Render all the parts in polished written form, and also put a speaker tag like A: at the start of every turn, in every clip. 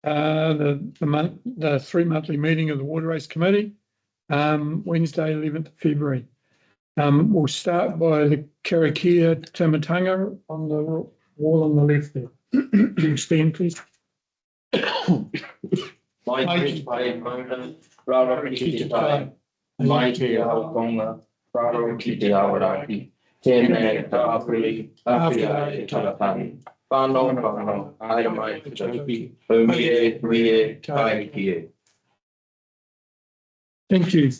A: the 3 monthly meeting of the Waterways Committee, Wednesday, 11th of February. We'll start by the Karakia Tamatanga on the wall on the left there. Stand, please.
B: Mai pai mana, raro ki te tai. Mai te ao konga, raro ki te awaraki. Tēnei te awhiri, awhiri e talapani. Whanau, aia mai te taupi, umie, kai ki e.
A: Thank you.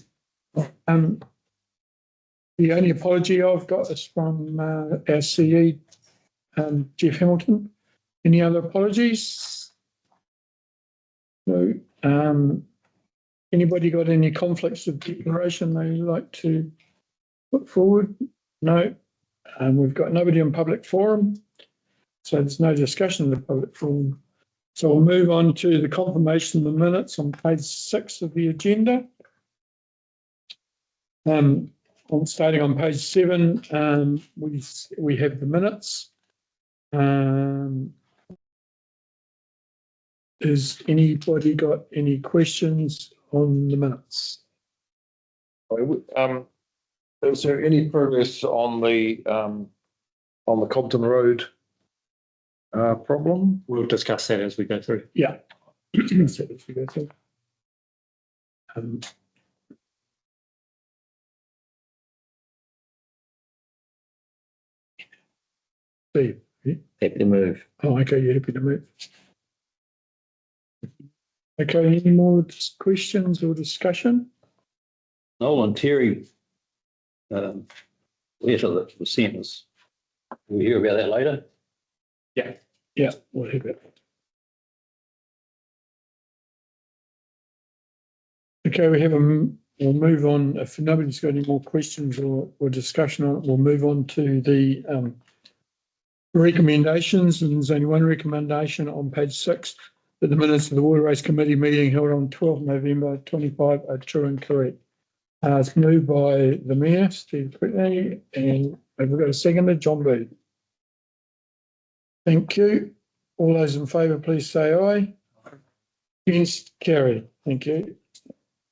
A: The only apology I've got is from our CE, Jeff Hamilton. Any other apologies? No. Anybody got any conflicts of declaration they'd like to put forward? No. We've got nobody in public forum, so there's no discussion in the public forum. So we'll move on to the confirmation of the minutes on page 6 of the agenda. Starting on page 7, we have the minutes. Has anybody got any questions on the minutes?
C: Is there any progress on the Compton Road problem?
D: We'll discuss that as we go through.
A: Yeah. Steve,
B: Happy to move.
A: oh, okay, you're happy to move. Okay, any more questions or discussion?
E: Nolan Terry letter that was sent us. We'll hear about that later.
A: Yeah, we'll have it. Okay, we'll move on. If nobody's got any more questions or discussion on it, we'll move on to the recommendations. And there's only one recommendation on page 6, that the minutes of the Waterways Committee meeting held on 12 November 25 are true and correct. It's moved by the Mayor, Steve Whitney, and have we got a seconder, John Bede? Thank you. All those in favour, please say aye. Against, carried. Thank you.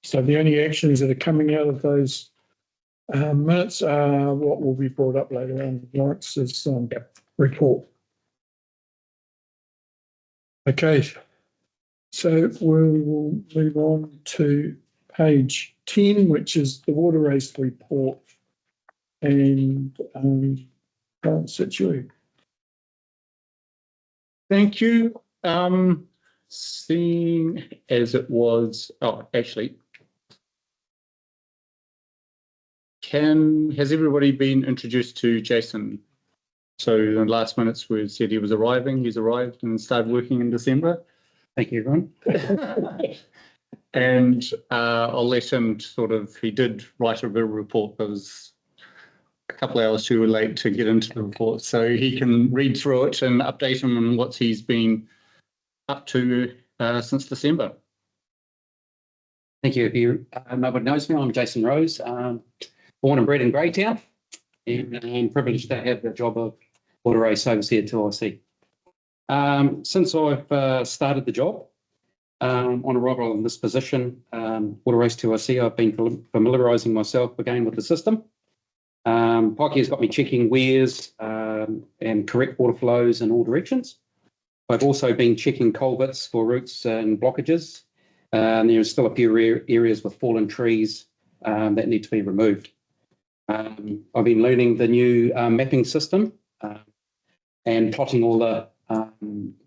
A: So the only actions that are coming out of those minutes are what will be brought up later on in Lawrence's report. Okay, so we will move on to page 10, which is the Waterways report. And Situ.
D: Thank you. Seeing as it was, actually, has everybody been introduced to Jason? So in the last minutes we said he was arriving. He's arrived and started working in December. Thank you, everyone. And I'll let him he did write a bit of report, but was a couple of hours too late to get into the report. So he can read through it and update him on what he's been up to since December.
F: Thank you. If you nobody knows me, I'm Jason Rose, born and bred in Greytown, and I'm privileged to have the job of Waterways Overseer to OIC. Since I've started the job, on arrival in this position, Waterways to OIC, I've been familiarising myself again with the system. Pikey has got me checking weirs and correct water flows in all directions. I've also been checking culverts for roots and blockages. There are still a few areas with fallen trees that need to be removed. I've been learning the new mapping system and plotting all the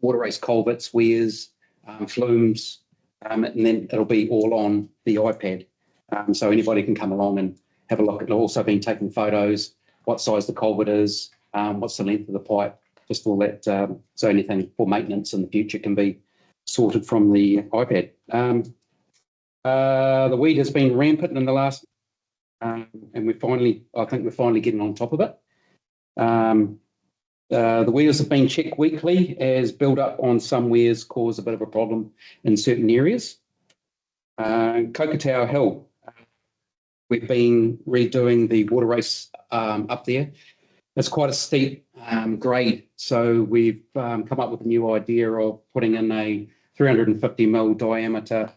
F: waterways culverts, weirs, flumes, and then it'll be all on the iPad. So anybody can come along and have a look. It'll also been taking photos, what size the culvert is, what's the length of the pipe, just all that. So anything for maintenance in the future can be sorted from the iPad. The weed has been rampant in the last, and I think we're finally getting on top of it. The weirs have been checked weekly as build up on some weirs cause a bit of a problem in certain areas. Kokotau Hill, we've been redoing the water race up there. It's quite a steep grade, so we've come up with a new idea of putting in a 350 mil diameter.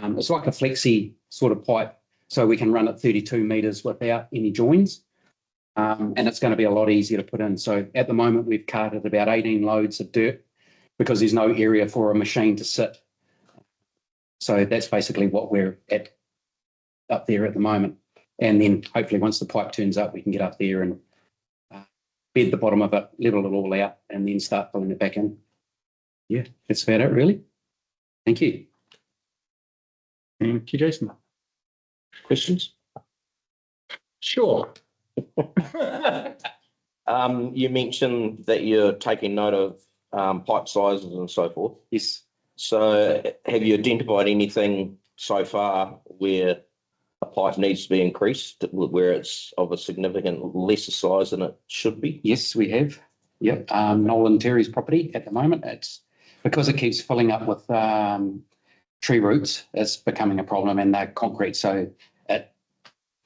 F: It's like a flexi sort of pipe, so we can run it 32 metres without any joins. And it's going to be a lot easier to put in. So at the moment, we've carted about 18 loads of dirt because there's no area for a machine to sit. So that's basically what we're at up there at the moment. And then hopefully once the pipe turns up, we can get up there and bed the bottom of it, level it all out, and then start filling it back in. Yeah, that's about it, really. Thank you.
D: Thank you, Jason.
B: Questions?
D: Sure.
B: You mentioned that you're taking note of pipe sizes and so forth.
F: Yes.
B: So have you identified anything so far where a pipe needs to be increased, where it's of a significant lesser size than it should be?
F: Yes, we have. Yep. Nolan Terry's property at the moment, it's because it keeps filling up with tree roots, it's becoming a problem, and they're concrete, so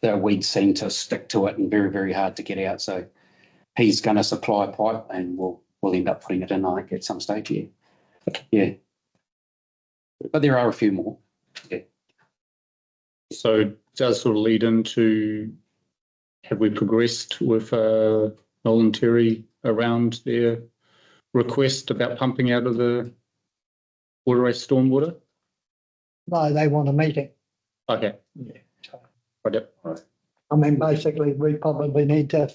F: the weeds seem to stick to it and very, very hard to get out. So he's going to supply a pipe and we'll end up putting it in, I think, at some stage, yeah. Yeah. But there are a few more. Yeah.
D: So it does sort of lead into, have we progressed with Nolan Terry around their request about pumping out of the waterways stormwater?
G: No, they want a meeting.
D: Okay.
G: Yeah.
D: Right, yep.
G: I mean, basically, we probably need to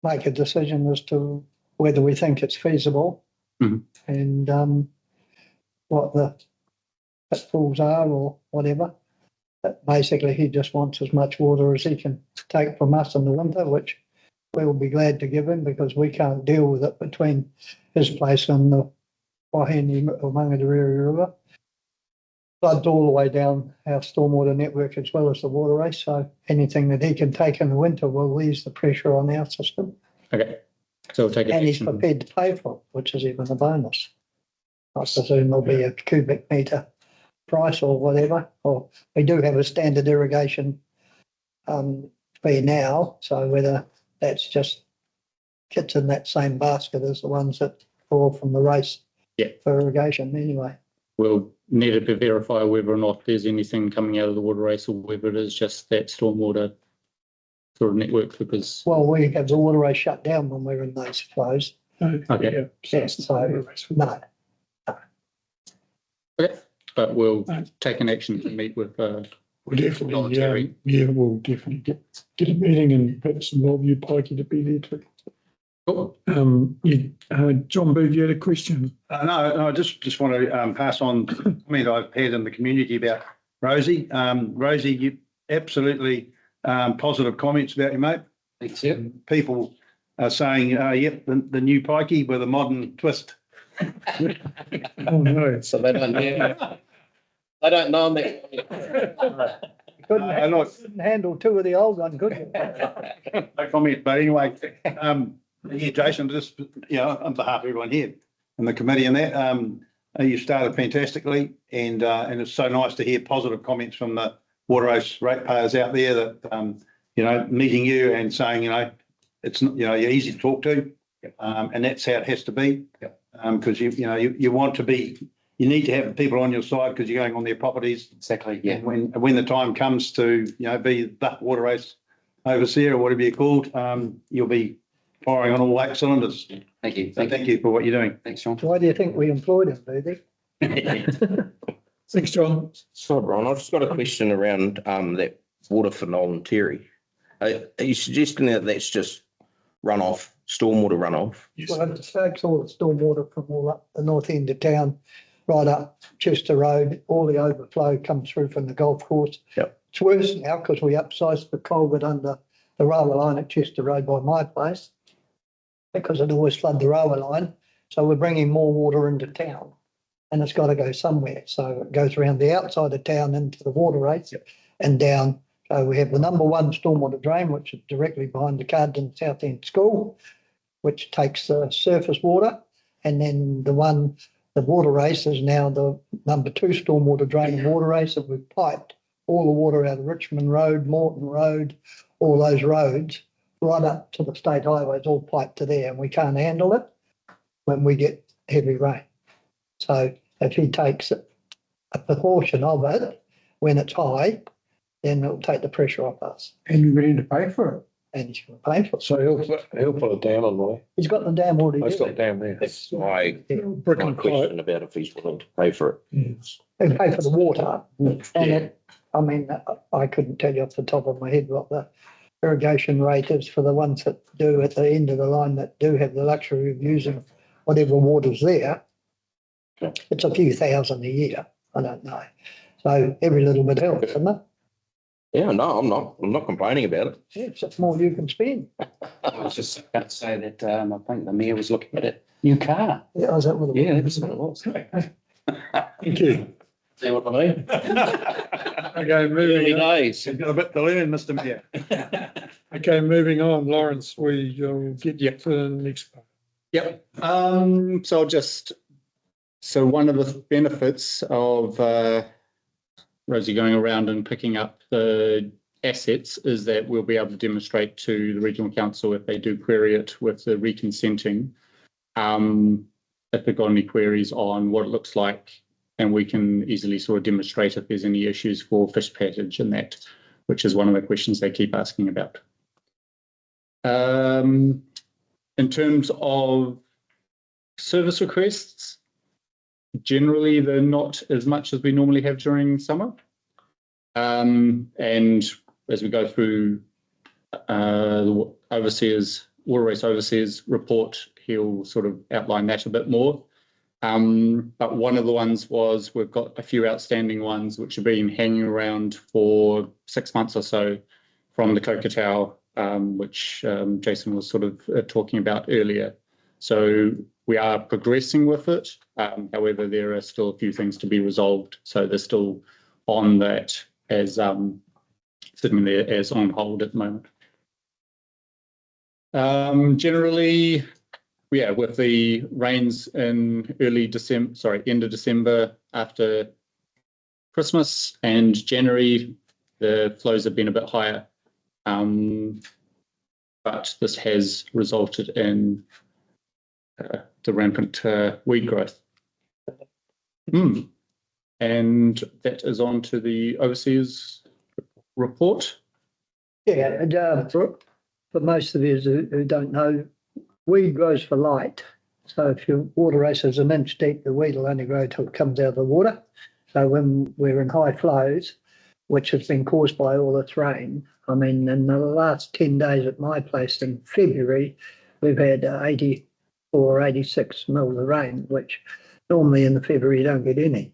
G: make a decision as to whether we think it's feasible
D: Mhm.
G: and what the pitfalls are or whatever. But basically, he just wants as much water as he can take from us in the winter, which we will be glad to give him because we can't deal with it between his place and the Waihi or Mangadariri River. Floods all the way down our stormwater network as well as the waterway. So anything that he can take in the winter will ease the pressure on our system.
D: Okay. So we'll take
G: And he's
D: action.
G: prepared to pay for it, which is even a bonus. I presume there'll be a cubic metre price or whatever. Or we do have a standard irrigation fee now. So whether that's just kits in that same basket as the ones that fall from the race
D: Yeah.
G: for irrigation anyway.
D: We'll need to verify whether or not there's anything coming out of the water race or whether it is just that stormwater sort of network because.
G: Well, we have the waterway shut down when we're in those flows.
D: Okay.
A: Yeah.
G: Yes, so no.
D: Okay. But we'll take an action to meet with
A: We'll
D: Nolan
A: definitely,
D: Terry.
A: we'll definitely get a meeting and perhaps involve you, Pikey, to be there too.
D: Cool.
A: John Booth, you had a question?
H: No, I just want to pass on a comment I've had in the community about Rosie. Rosie, you absolutely positive comments about you, mate.
F: Thanks, yeah.
H: People are saying, yep, the new Pikey with a modern twist.
A: Oh, no.
B: So they don't know. They don't know that.
G: Couldn't handle two of the old ones, could you?
H: No comment, but anyway, yeah, Jason, just, on behalf of everyone here and the committee and that, you started fantastically and it's so nice to hear positive comments from the Waterways ratepayers out there that, meeting you and saying, it's, you're easy to talk to. And that's how it has to be. Because you want to be, you need to have people on your side because you're going on their properties.
F: Exactly, yeah.
H: And when the time comes to, be the Waterways overseer or whatever you're called, you'll be firing on all 8 cylinders.
F: Thank you.
H: So thank you for what you're doing.
F: Thanks, Sean.
G: Why do you think we employed him, Boothie?
A: Thanks, John.
B: So, Brian, I've just got a question around that water for Nolan Terry. Are you suggesting that that's just runoff, stormwater runoff?
G: Well, it takes all the stormwater from all up the north end of town, right up Chester Road, all the overflow comes through from the golf course.
B: Yep.
G: It's worse now because we upsized the culvert under the railway line at Chester Road by my place because it always flood the railway line. So we're bringing more water into town and it's got to go somewhere. So it goes around the outside of town into the water rates and down. So we have the number one stormwater drain, which is directly behind the Carden South End School, which takes the surface water. And then the water race is now the number 2 stormwater drain and water race. And we've piped all the water out of Richmond Road, Morton Road, all those roads, right up to the state highways, all piped to there. And we can't handle it when we get heavy rain. So if he takes a proportion of it when it's high, then it'll take the pressure off us
A: And you're ready to pay for it.
G: and he's going to pay for it.
C: So he'll put a dam on the way.
G: He's got the dam already
C: He's got a
G: there.
C: dam there.
I: That's my,
A: Brick
I: my
A: and clay.
I: question about if he's willing to pay for it.
A: Yes.
G: He'll pay for the water. And it, I mean, I couldn't tell you off the top of my head what the irrigation rate is for the ones that do at the end of the line that do have the luxury of using whatever water's there.
I: Okay.
G: It's a few thousand a year. I don't know. So every little bit helps, isn't it?
I: Yeah, no, I'm not complaining about it.
G: Yeah, it's just more you can spend.
F: I was just about to say that, I think the mayor was looking at a new car.
G: Yeah, is that what it
F: Yeah, that's what it was.
A: Thank you.
I: See what I mean?
A: Okay,
I: Early
A: moving on.
I: days.
H: You've got a bit to learn, Mr. Mayor.
A: Okay, moving on. Lawrence, we'll get you to the next part.
D: Yep. So one of the benefits of Rosie going around and picking up the assets is that we'll be able to demonstrate to the regional council if they do query it with the reconsenting, if they've got any queries on what it looks like, and we can easily sort of demonstrate if there's any issues for fish passage and that, which is one of the questions they keep asking about. In terms of service requests, generally they're not as much as we normally have during summer. And as we go through the overseers, Waterways Overseers report, he'll sort of outline that a bit more. But one of the ones was we've got a few outstanding ones which have been hanging around for 6 months or so from the Kokotau, which Jason was sort of talking about earlier. So we are progressing with it. However, there are still a few things to be resolved. So they're still on that as sitting there as on hold at the moment. Generally, yeah, with the rains in end of December after Christmas and January, the flows have been a bit higher. But this has resulted in the rampant weed growth. And that is on to the overseers report.
G: Yeah, and for most of you who don't know, weed grows for light. So if your water race is an inch deep, the weed will only grow till it comes out of the water. So when we're in high flows, which has been caused by all this rain, I mean, in the last 10 days at my place in February, we've had 84 or 86 mils of rain, which normally in the February you don't get any.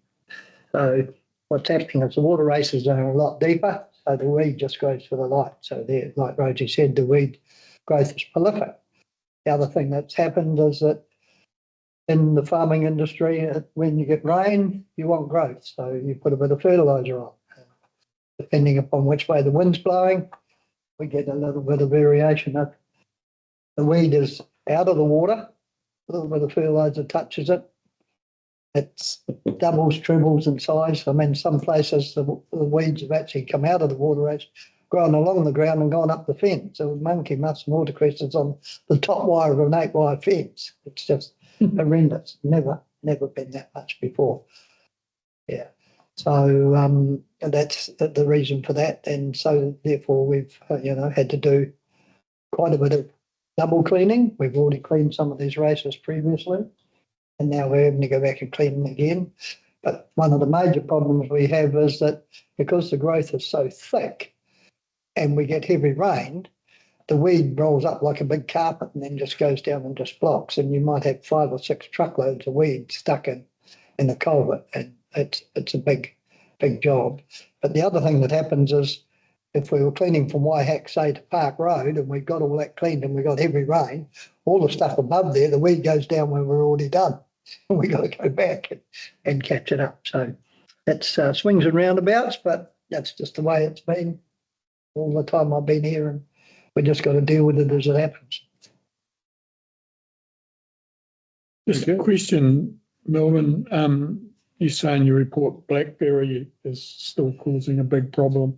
G: So what's happening is the water races are a lot deeper, so the weed just grows for the light. So there, like Rosie said, the weed growth is prolific. The other thing that's happened is that in the farming industry, when you get rain, you want growth. So you put a bit of fertiliser on. Depending upon which way the wind's blowing, we get a little bit of variation. If the weed is out of the water, a little bit of fertiliser touches it, it doubles, triples in size. I mean, some places the weeds have actually come out of the water race, grown along the ground and gone up the fence. So monkey musk and watercress is on the top wire of an 8-wire fence. It's just horrendous. Never been that much before. Yeah. So that's the reason for that. And so therefore we've, had to do quite a bit of double cleaning. We've already cleaned some of these races previously, and now we're having to go back and clean them again. But one of the major problems we have is that because the growth is so thick and we get heavy rain, the weed rolls up like a big carpet and then just goes down and just blocks. And you might have 5 or 6 truckloads of weed stuck in a culvert, and it's a big job. But the other thing that happens is if we were cleaning from Waihack, say, to Park Road, and we got all that cleaned and we got heavy rain, all the stuff above there, the weed goes down when we're already done. And we got to go back and catch it up. So it's swings and roundabouts, but that's just the way it's been all the time I've been here, and we just got to deal with it as it happens.
A: Just a question, Melvin. You say in your report blackberry is still causing a big problem.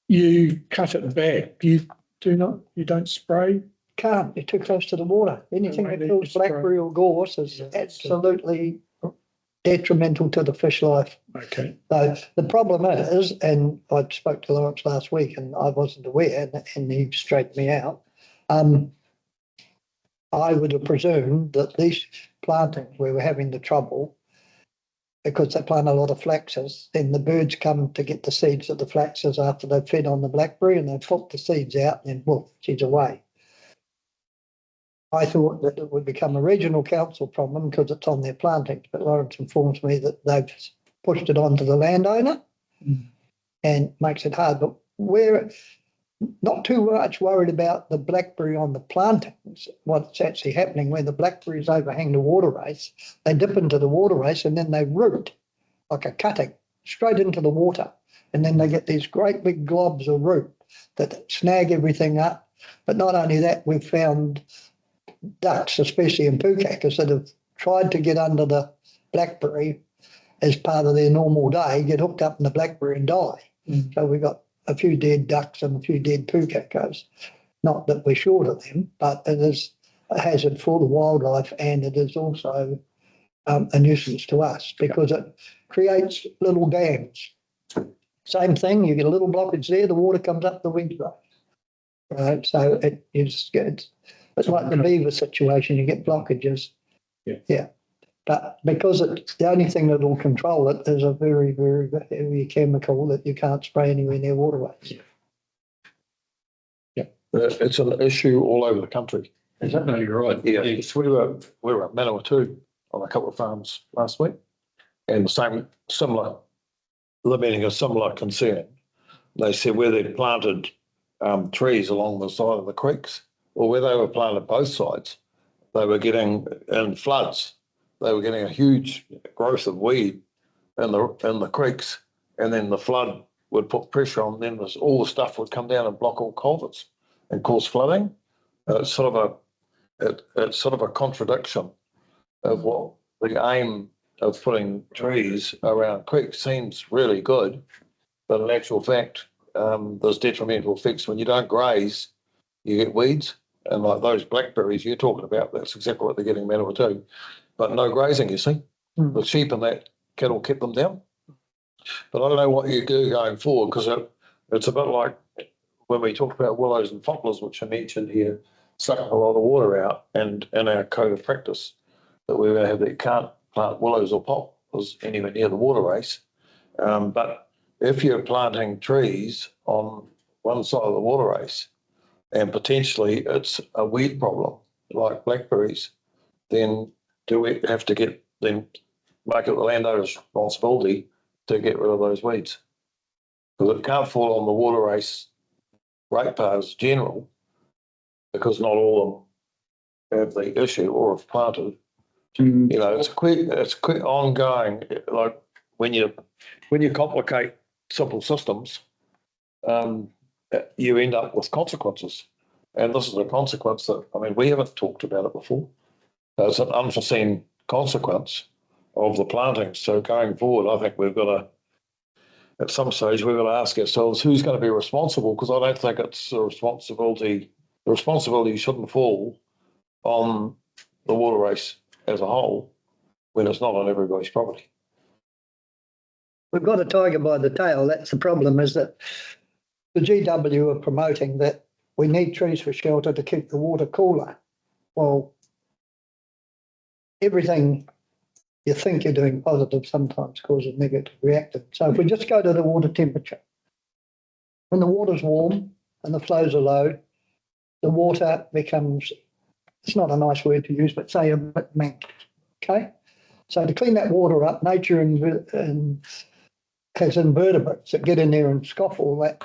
A: You cut it back. You don't spray
G: can't, you're too close to the water. Anything that
A: Maybe
G: kills
A: it's dry.
G: blackberry or gorse is absolutely detrimental to the fish life.
A: Okay.
G: So the problem is, and I spoke to Lawrence last week and I wasn't aware and he straightened me out. I would have presumed that these plantings, we were having the trouble because they plant a lot of flaxes, then the birds come to get the seeds of the flaxes after they've fed on the blackberry and they put the seeds out and woof, she's away. I thought that it would become a regional council problem because it's on their plantings, but Lawrence informs me that they've pushed it on to the landowner and makes it hard. But we're not too much worried about the blackberry on the plantings, what's actually happening where the blackberries overhang the water race. They dip into the water race and then they root like a cutting straight into the water. And then they get these great big globs of root that snag everything up. But not only that, we've found ducks, especially in Pukaka, that have tried to get under the blackberry as part of their normal day, get hooked up in the blackberry and die. So we've got a few dead ducks and a few dead pukakos. Not that we're short of them, but it is a hazard for the wildlife and it is also a nuisance to us because it creates little dams. Same thing, you get a little blockage there, the water comes up the weed road. Right, so it is good. It's like the beaver situation, you get blockages. Yeah. But because it's the only thing that will control it is a very, very heavy chemical that you can't spray anywhere near waterways.
C: It's an issue all over the country.
E: Is that, no, you're right.
C: Yeah, yes, we were at Manawatu on a couple of farms last week, and the similar concern. They said where they planted trees along the side of the creeks, or where they were planted both sides, they were getting in floods. They were getting a huge growth of weed in the creeks, and then the flood would put pressure on them. All the stuff would come down and block all culverts and cause flooding. It's sort of a contradiction of what the aim of putting trees around creeks seems really good, but in actual fact, there's detrimental effects when you don't graze. You get weeds, and like those blackberries you're talking about, that's exactly what they're getting in Manawatu. But no grazing, you see. The sheep and that cattle kept them down. But I don't know what you do going forward because it's a bit like when we talk about willows and poplars, which I mentioned here, sucking a lot of water out, and in our code of practice that we're going to have that you can't plant willows or poplars anywhere near the water race. But if you're planting trees on one side of the water race and potentially it's a weed problem like blackberries, then do we have to make it the landowner's responsibility to get rid of those weeds? Because it can't fall on the water race ratepayers general, because not all of them have the issue or have planted. You know, it's quick ongoing. Like when you complicate simple systems, you end up with consequences. And this is a consequence that, I mean, we haven't talked about it before. It's an unforeseen consequence of the planting. So going forward, I think we've got to, at some stage, we've got to ask ourselves who's going to be responsible, because I don't think it's a responsibility. The responsibility shouldn't fall on the water race as a whole when it's not on everybody's property.
G: We've got a tiger by the tail. That's the problem, is that the GW are promoting that we need trees for shelter to keep the water cooler. Well, everything you think you're doing positive sometimes causes negative reaction. So if we just go to the water temperature, when the water's warm and the flows are low, the water becomes, it's not a nice word to use, but say a bit manky, okay? So to clean that water up, nature has invertebrates that get in there and scoff all that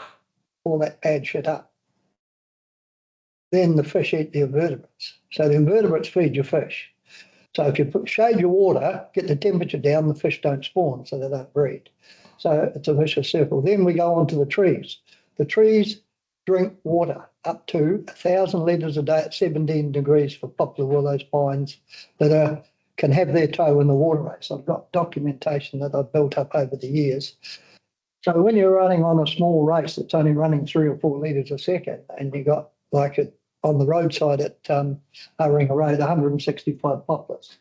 G: bad shit up. Then the fish eat the invertebrates. So the invertebrates feed your fish. So if you shade your water, get the temperature down, the fish don't spawn, so they don't breed. So it's a vicious circle. Then we go on to the trees. The trees drink water up to 1,000 litres a day at 17 degrees for poplar, willows, pines that can have their toe in the water race. I've got documentation that I've built up over the years. So when you're running on a small race that's only running 3 or 4 litres a second and you got like on the roadside at Haringa Road, 165 poplars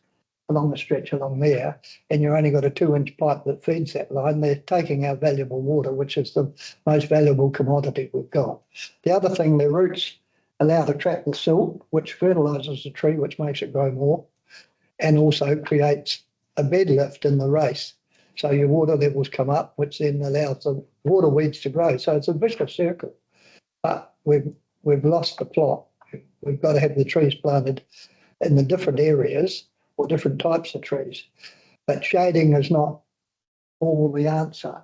G: along the stretch along there, and you've only got a 2-inch pipe that feeds that line. They're taking our valuable water, which is the most valuable commodity we've got. The other thing, their roots allow to trap the silt, which fertilises the tree, which makes it grow more, and also creates a bed lift in the race. So your water levels come up, which then allows the water weeds to grow. So it's a vicious circle. But we've lost the plot. We've got to have the trees planted in the different areas or different types of trees. But shading is not all the answer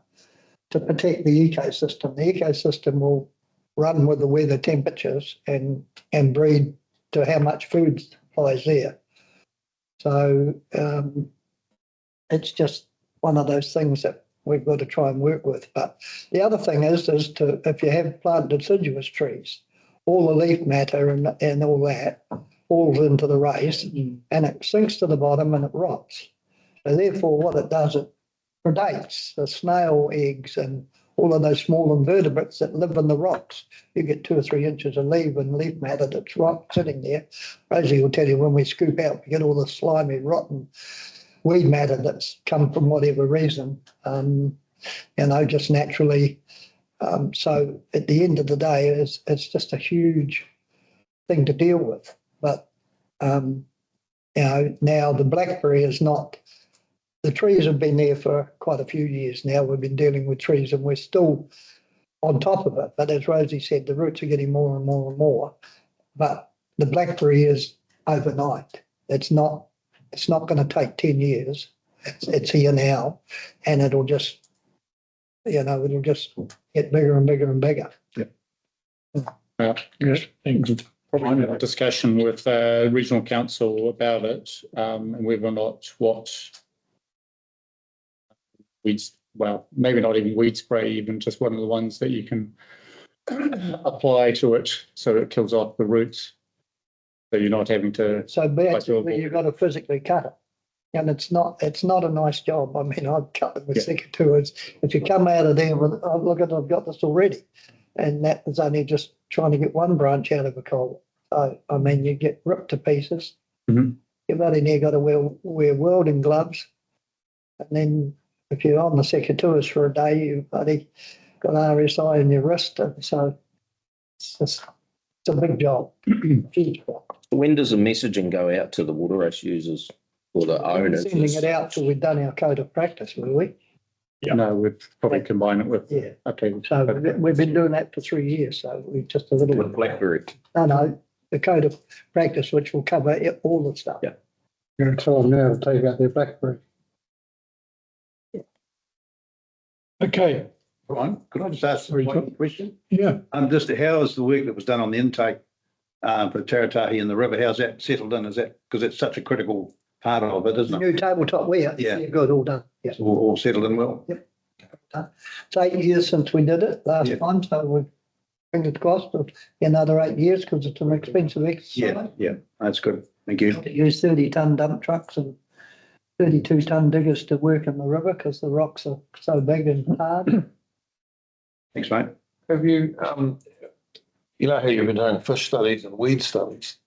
G: to protect the ecosystem. The ecosystem will run with the weather temperatures and breed to how much food supplies there. So it's just one of those things that we've got to try and work with. But the other thing is if you have planted deciduous trees, all the leaf matter and all that falls into the race and it sinks to the bottom and it rots. So therefore what it does, it predates the snail eggs and all of those small invertebrates that live in the rocks. You get 2 or 3 inches of leaf matter that's rock sitting there. Rosie will tell you when we scoop out, we get all the slimy, rotten weed matter that's come from whatever reason, just naturally. So at the end of the day, it's just a huge thing to deal with. But, now the blackberry is not, the trees have been there for quite a few years now. We've been dealing with trees and we're still on top of it. But as Rosie said, the roots are getting more and more and more. But the blackberry is overnight. It's not going to take 10 years. It's here now, and it'll just get bigger and bigger and bigger.
A: Yes, thanks.
D: Probably have a discussion with regional council about it, and whether or not what weeds, well, maybe not even weed spray, even just one of the ones that you can apply to it so it kills off the roots. So you're not having to.
G: So basically you've got to physically cut it. And it's not a nice job. I mean, I've cut it with secateurs. If you come out of there with, oh, look at, I've got this already. And that was only just trying to get one branch out of a culvert. So, I mean, you get ripped to pieces.
D: Mm-hmm.
G: You've only now got to wear welding gloves. And then if you're on the secateurs for a day, you've bloody got RSI in your wrist. And so it's a big job. Huge job.
I: When does the messaging go out to the water race users or the owners?
G: Sending it out till we've done our code of practice, will we?
D: Yeah. No, we'd probably combine it with.
G: Yeah.
D: Okay.
G: So we've been doing that for 3 years. So we just a little
I: With
G: bit.
I: blackberry.
G: No, the code of practice, which will cover all the stuff.
I: Yeah.
A: You're going to tell them now to take out their blackberry. Okay,
H: Brian, could I just ask
A: Sorry,
H: one question?
A: yeah.
H: Just how is the work that was done on the intake for Taratahi and the river? How's that settled in? Is that because it's such a critical part of it, isn't it?
G: New tabletop weir.
H: Yeah.
G: Good, all done. Yeah.
H: It's all settled in well.
G: It's 8 years since we did it last time, so we've fingers crossed for another 8 years because it's an expensive exercise.
H: Yeah, that's good. Thank you.
G: Use 30-ton dump trucks and 32-ton diggers to work in the river because the rocks are so big and hard.
H: Thanks, mate.
C: Have you, you know how you've been doing fish studies and weed studies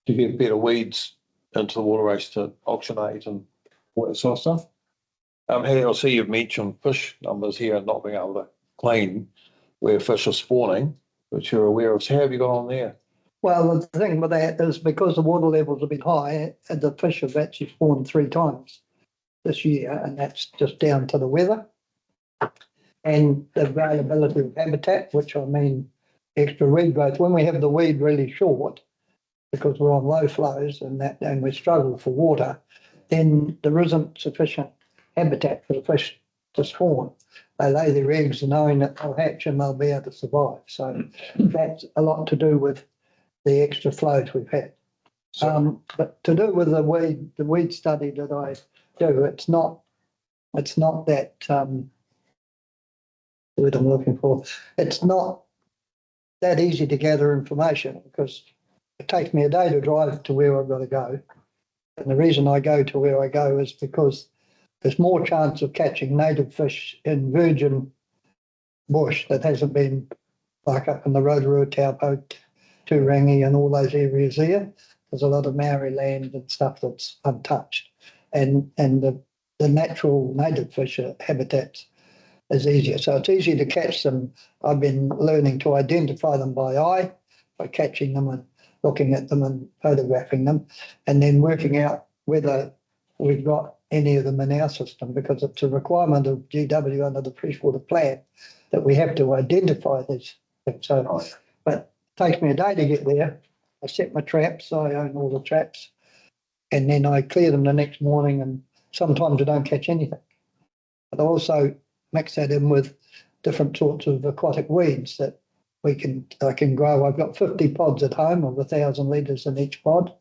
C: to get better weeds into the water race to oxygenate and all that sort of stuff? I see you've mentioned fish numbers here and not being able to clean where fish are spawning, which you're aware of. So how have you got on there?
G: Well, the thing with that is because the water levels have been high, the fish have actually spawned 3 times this year, and that's just down to the weather and the availability of habitat, which I mean extra weed growth. When we have the weed really short, because we're on low flows and we struggle for water, then there isn't sufficient habitat for the fish to spawn. They lay their eggs knowing that they'll hatch and they'll be able to survive. So that's a lot to do with the extra flows we've had. But to do with the weed study that I do, it's not that word I'm looking for. It's not that easy to gather information because it takes me a day to drive to where I've got to go. And the reason I go to where I go is because there's more chance of catching native fish in virgin bush that hasn't been like up in the Rotorua, Taupo Turangi and all those areas there. There's a lot of Maori land and stuff that's untouched. And the natural native fish habitats is easier. So it's easy to catch them. I've been learning to identify them by eye, by catching them and looking at them and photographing them, and then working out whether we've got any of them in our system, because it's a requirement of GW under the freshwater plan that we have to identify these things. So, but it takes me a day to get there. I set my traps, I own all the traps, and then I clear them the next morning, and sometimes I don't catch anything. But I also mix that in with different sorts of aquatic weeds that I can grow. I've got 50 pods at home of 1,000 litres in each pod,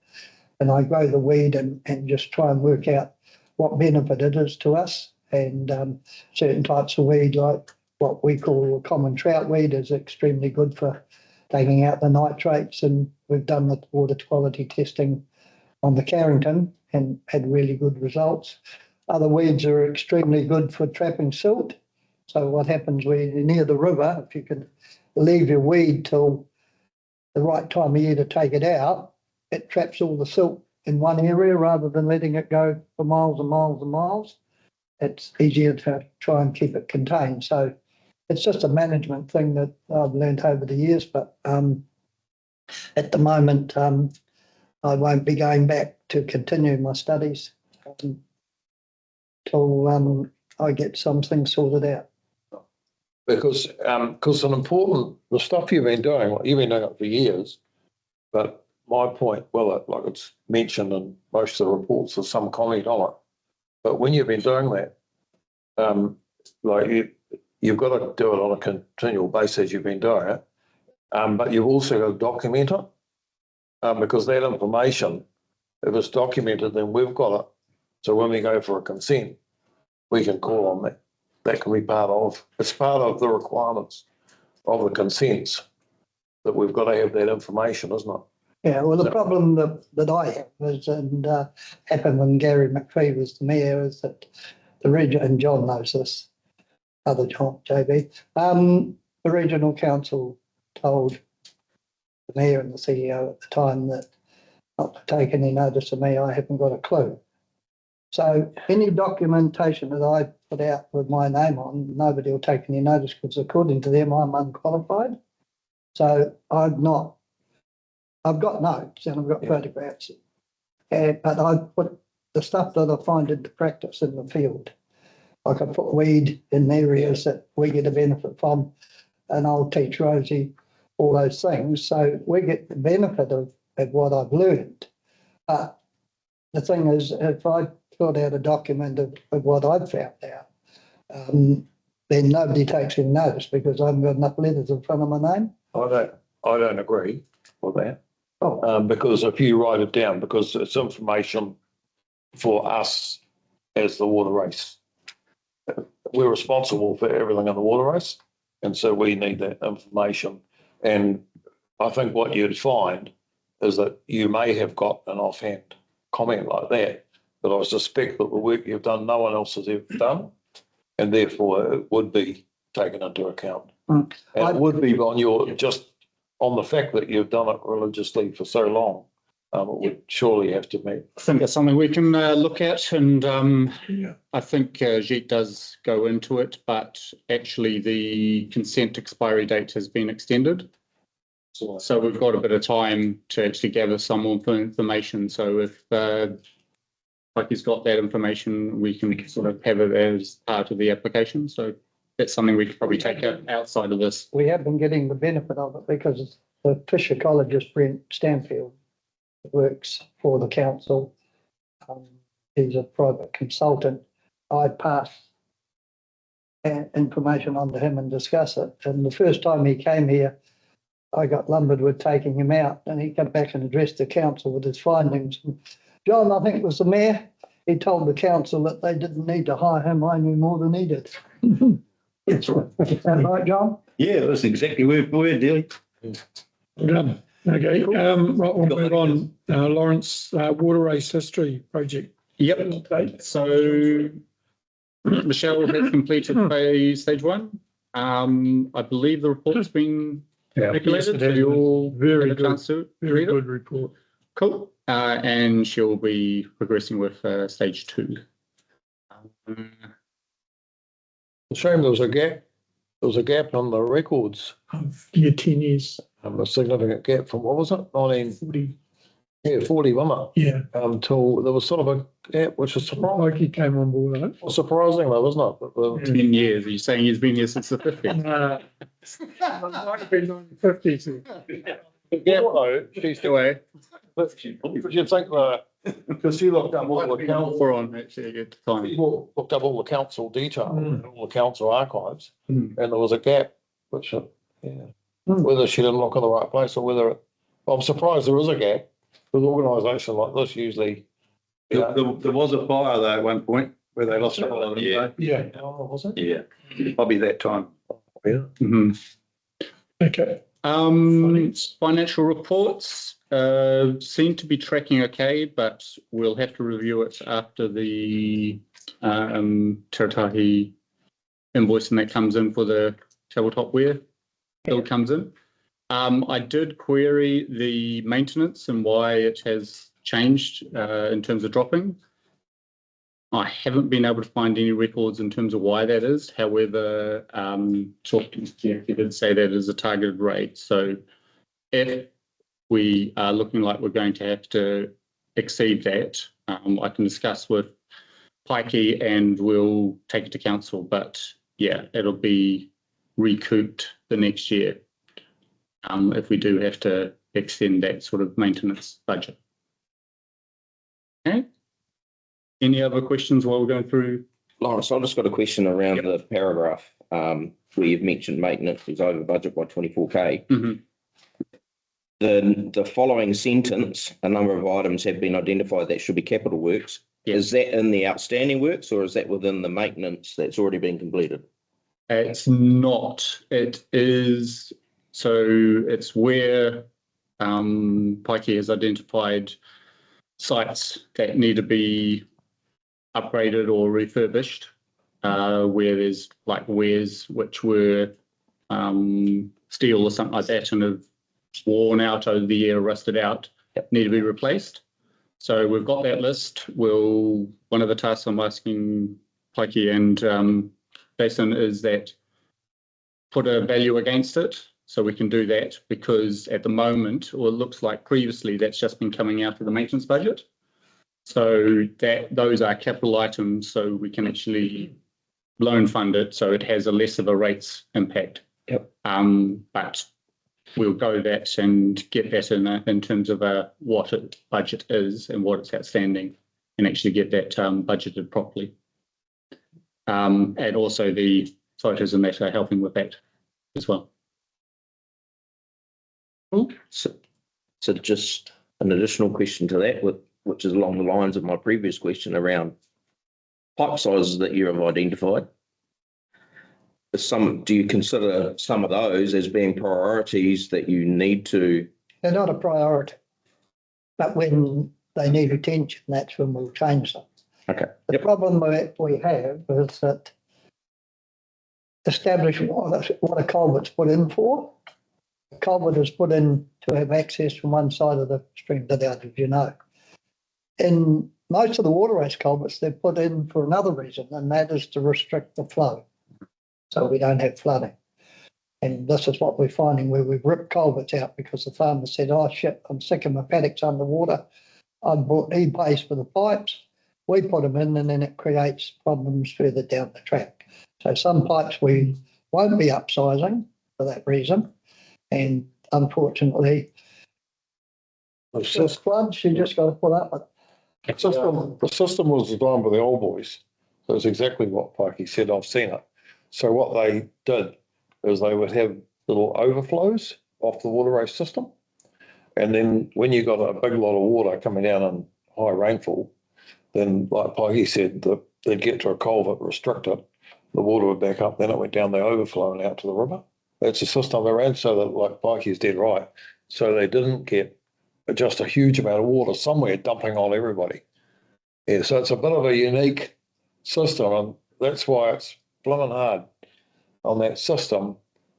G: and I grow the weed and just try and work out what benefit it is to us. And certain types of weed, like what we call a common trout weed, is extremely good for taking out the nitrates, and we've done the water quality testing on the Carrington and had really good results. Other weeds are extremely good for trapping silt. So what happens when you're near the river, if you can leave your weed till the right time of year to take it out, it traps all the silt in one area rather than letting it go for miles and miles and miles. It's easier to try and keep it contained. So it's just a management thing that I've learned over the years. But at the moment, I won't be going back to continue my studies till I get some things sorted out.
C: Because the stuff you've been doing, you've been doing it for years, but my point, well, like it's mentioned in most of the reports, there's some comment on it. But when you've been doing that, you've got to do it on a continual basis as you've been doing it. But you've also got to document it, because that information, if it's documented, then we've got it. So when we go for a consent, we can call on that. That can be it's part of the requirements of the consents that we've got to have that information, isn't it?
G: Yeah, well, the problem that I have is, and happened when Gary McPhee was the mayor, is that the region, and John knows this, other John, JB, the regional council told the mayor and the CEO at the time that not to take any notice of me, I haven't got a clue. So any documentation that I put out with my name on, nobody will take any notice, because according to them, I'm unqualified. So I've got notes and I've got photographs, but I put the stuff that I find into practice in the field. Like I put weed in areas that we get a benefit from, and I'll teach Rosie all those things. So we get the benefit of what I've learned. But the thing is, if I filled out a document of what I've found out, then nobody takes any notice, because I haven't got enough letters in front of my name.
C: I don't agree with that.
G: Oh.
C: Because if you write it down, because it's information for us as the water race. We're responsible for everything in the water race, and so we need that information. And I think what you'd find is that you may have got an offhand comment like that, but I suspect that the work you've done, no one else has ever done, and therefore it would be taken into account. And it would be just on the fact that you've done it religiously for so long. It would surely have to be.
D: I think that's something we can look at, and I think Jeet does go into it, but actually the consent expiry date has been extended. So we've got a bit of time to actually gather some more information. So if he's got that information, we can sort of have it as part of the application. So that's something we could probably take outside of this.
G: We have been getting the benefit of it, because the fish ecologist, Brent Stanfield, works for the council. He's a private consultant. I pass information on to him and discuss it. And the first time he came here, I got lumbered with taking him out, and he came back and addressed the council with his findings. John, I think it was the mayor, he told the council that they didn't need to hire him. I knew more than he did. Is that right, John?
H: Yeah, that's exactly where we're dealing.
A: Well done. Okay, right, we'll move on. Lawrence, water race history project.
D: Yep. So Michelle has completed stage one. I believe the report's been Nicoletta,
A: Yes, it
D: so
A: has
D: you
A: been.
D: all
A: Very
D: had a
A: good.
D: chance to
A: Very
D: read it?
A: good report.
D: Cool. And she'll be progressing with stage 2.
C: Shame there was a gap. There was a gap on the records,
A: Yeah, 10 years,
C: a significant gap from, what was it,
A: 40,
C: 40, wasn't
A: yeah.
C: it? Till there was sort of a gap, which is surprising.
A: Like he came on board, I think.
C: Surprising though, wasn't it? But the-
D: 10 years. Are you saying he's been here since the 50s?
A: It might have been 1950s.
C: the gap though, she's still,
D: Anyway,
C: but you'd think because she looked up all the council,
D: we're on actually a good time.
C: looked up all the council detail, all the council archives,
D: Mm.
C: and there was a gap, which, whether she didn't look in the right place or whether, I'm surprised there is a gap. With an organisation like this, usually.
H: There was a fire though at one point where they lost a lot of them.
A: Yeah,
C: Oh, was it?
H: Yeah, probably that time.
C: Yeah.
D: Mhm.
A: okay.
D: Financial reports seem to be tracking okay, but we'll have to review it after the Teratahi invoice and that comes in for the tabletop wear bill comes in. I did query the maintenance and why it has changed in terms of dropping. I haven't been able to find any records in terms of why that is. However, talking to Jeff, he did say that is a targeted rate. So if we are looking like we're going to have to exceed that, I can discuss with Pikey and we'll take it to council. But yeah, it'll be recouped the next year if we do have to extend that sort of maintenance budget. Okay. Any other questions while we're going through?
I: Lawrence, I've just got a question around the paragraph where you've mentioned maintenance is over budget by 24K.
D: Mhm.
I: The following sentence, a number of items have been identified that should be capital works.
D: Yeah.
I: Is that in the outstanding works or is that within the maintenance that's already been completed?
D: It's not. It is. So it's where Pikey has identified sites that need to be upgraded or refurbished, where there's like wares which were steel or something like that and have worn out over the year, rusted out, need to be replaced. So we've got that list. One of the tasks I'm asking Pikey and Jason is that put a value against it. So we can do that because at the moment, or it looks like previously, that's just been coming out of the maintenance budget. So those are capital items, so we can actually loan fund it, so it has a less of a rates impact.
I: Yep.
D: But we'll go that and get that in terms of what its budget is and what it's outstanding, and actually get that budgeted properly. And also the photos and that are helping with that as well.
I: So just an additional question to that, which is along the lines of my previous question around pipe sizes that you have identified. Do you consider some of those as being priorities that you need to?
G: They're not a priority. But when they need attention, that's when we'll change them.
I: Okay.
G: The problem we have is that establishing what a culvert's put in for. A culvert is put in to have access from one side of the stream to the other, as you know. In most of the waterways culverts, they're put in for another reason, and that is to restrict the flow, so we don't have flooding. And this is what we're finding where we've ripped culverts out because the farmer said, oh shit, I'm sick of my paddocks underwater. He pays for the pipes, we put them in, and then it creates problems further down the track. So some pipes we won't be upsizing for that reason. And unfortunately, just floods, you just got to put up with it.
C: The system was designed by the old boys. So it's exactly what Pikey said. I've seen it. So what they did is they would have little overflows off the waterway system. And then when you got a big lot of water coming down in high rainfall, then like Pikey said, they'd get to a culvert, restrict it, the water would back up, then it went down the overflow and out to the river. That's the system they ran, so that like Pikey's dead right. So they didn't get just a huge amount of water somewhere dumping on everybody. Yeah, so it's a bit of a unique system, and that's why it's blooming hard on that system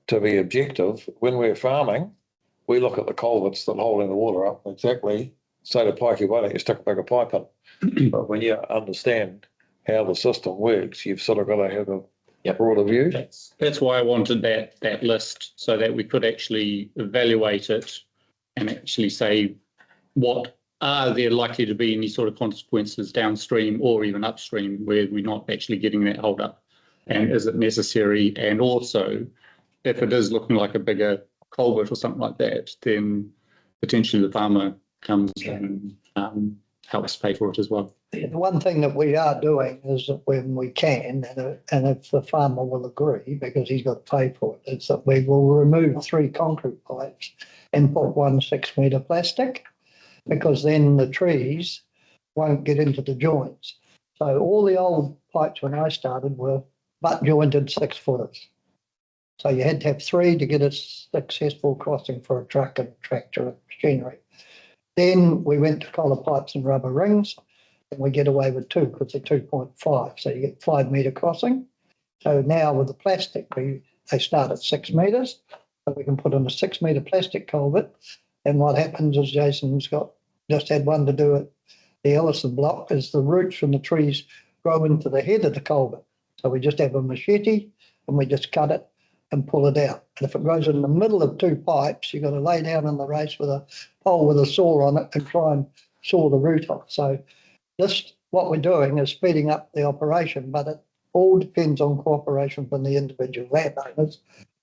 C: to be objective, when we're farming, we look at the culverts that are holding the water up exactly, say to Pikey, why don't you stick a bigger pipe in? But when you understand how the system works, you've sort of got to have a broader view.
D: That's why I wanted that list, so that we could actually evaluate it and actually say, what are there likely to be any sort of consequences downstream or even upstream where we're not actually getting that hold up? And is it necessary? And also, if it is looking like a bigger culvert or something like that, then potentially the farmer comes and helps pay for it as well.
G: The one thing that we are doing is that when we can, and if the farmer will agree, because he's got to pay for it, is that we will remove 3 concrete pipes and put 1 6-metre plastic, because then the trees won't get into the joints. So all the old pipes when I started were butt jointed 6-footers. So you had to have 3 to get a successful crossing for a truck and a tractor and machinery. Then we went to collar pipes and rubber rings, and we get away with 2 because they're 2.5. So you get 5-metre crossing. So now with the plastic, they start at 6 metres, but we can put in a 6-metre plastic culvert. And what happens is Jason's just had one to do at the Ellison block, is the roots from the trees grow into the head of the culvert. So we just have a machete and we just cut it and pull it out. And if it grows in the middle of 2 pipes, you've got to lay down in the race with a pole with a saw on it and try and saw the root off. So what we're doing is speeding up the operation, but it all depends on cooperation from the individual landowners.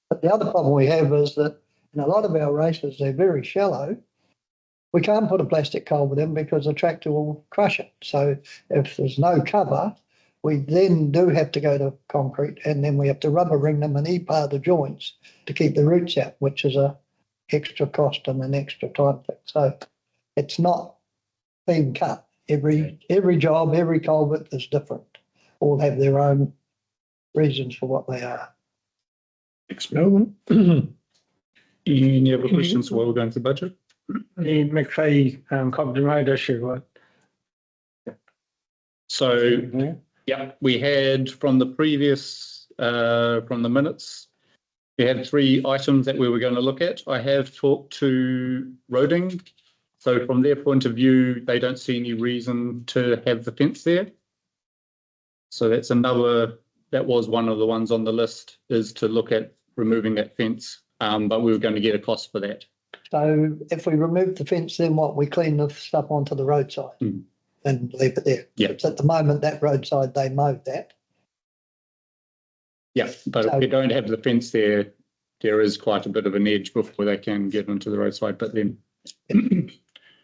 G: But the other problem we have is that in a lot of our races, they're very shallow. We can't put a plastic culvert in because the tractor will crush it. So if there's no cover, we then do have to go to concrete, and then we have to rubber ring them and e-bar the joints to keep the roots out, which is a extra cost and an extra time thing. So it's not being cut. Every job, every culvert is different. All have their own reasons for what they are.
A: Thanks, Melvin.
D: Any other questions while we're going to the budget?
A: The McVeigh Cobden Road issue, what?
D: So, yeah, we had from the previous, from the minutes, we had 3 items that we were going to look at. I have talked to Roding. So from their point of view, they don't see any reason to have the fence there. So that's that was one of the ones on the list, is to look at removing that fence. But we were going to get a cost for that.
G: So if we remove the fence, then what? We clean the stuff onto the roadside and leave it there.
D: Yeah.
G: It's at the moment that roadside, they mowed that.
D: Yeah, but if we don't have the fence there, there is quite a bit of an edge before they can get into the roadside. But then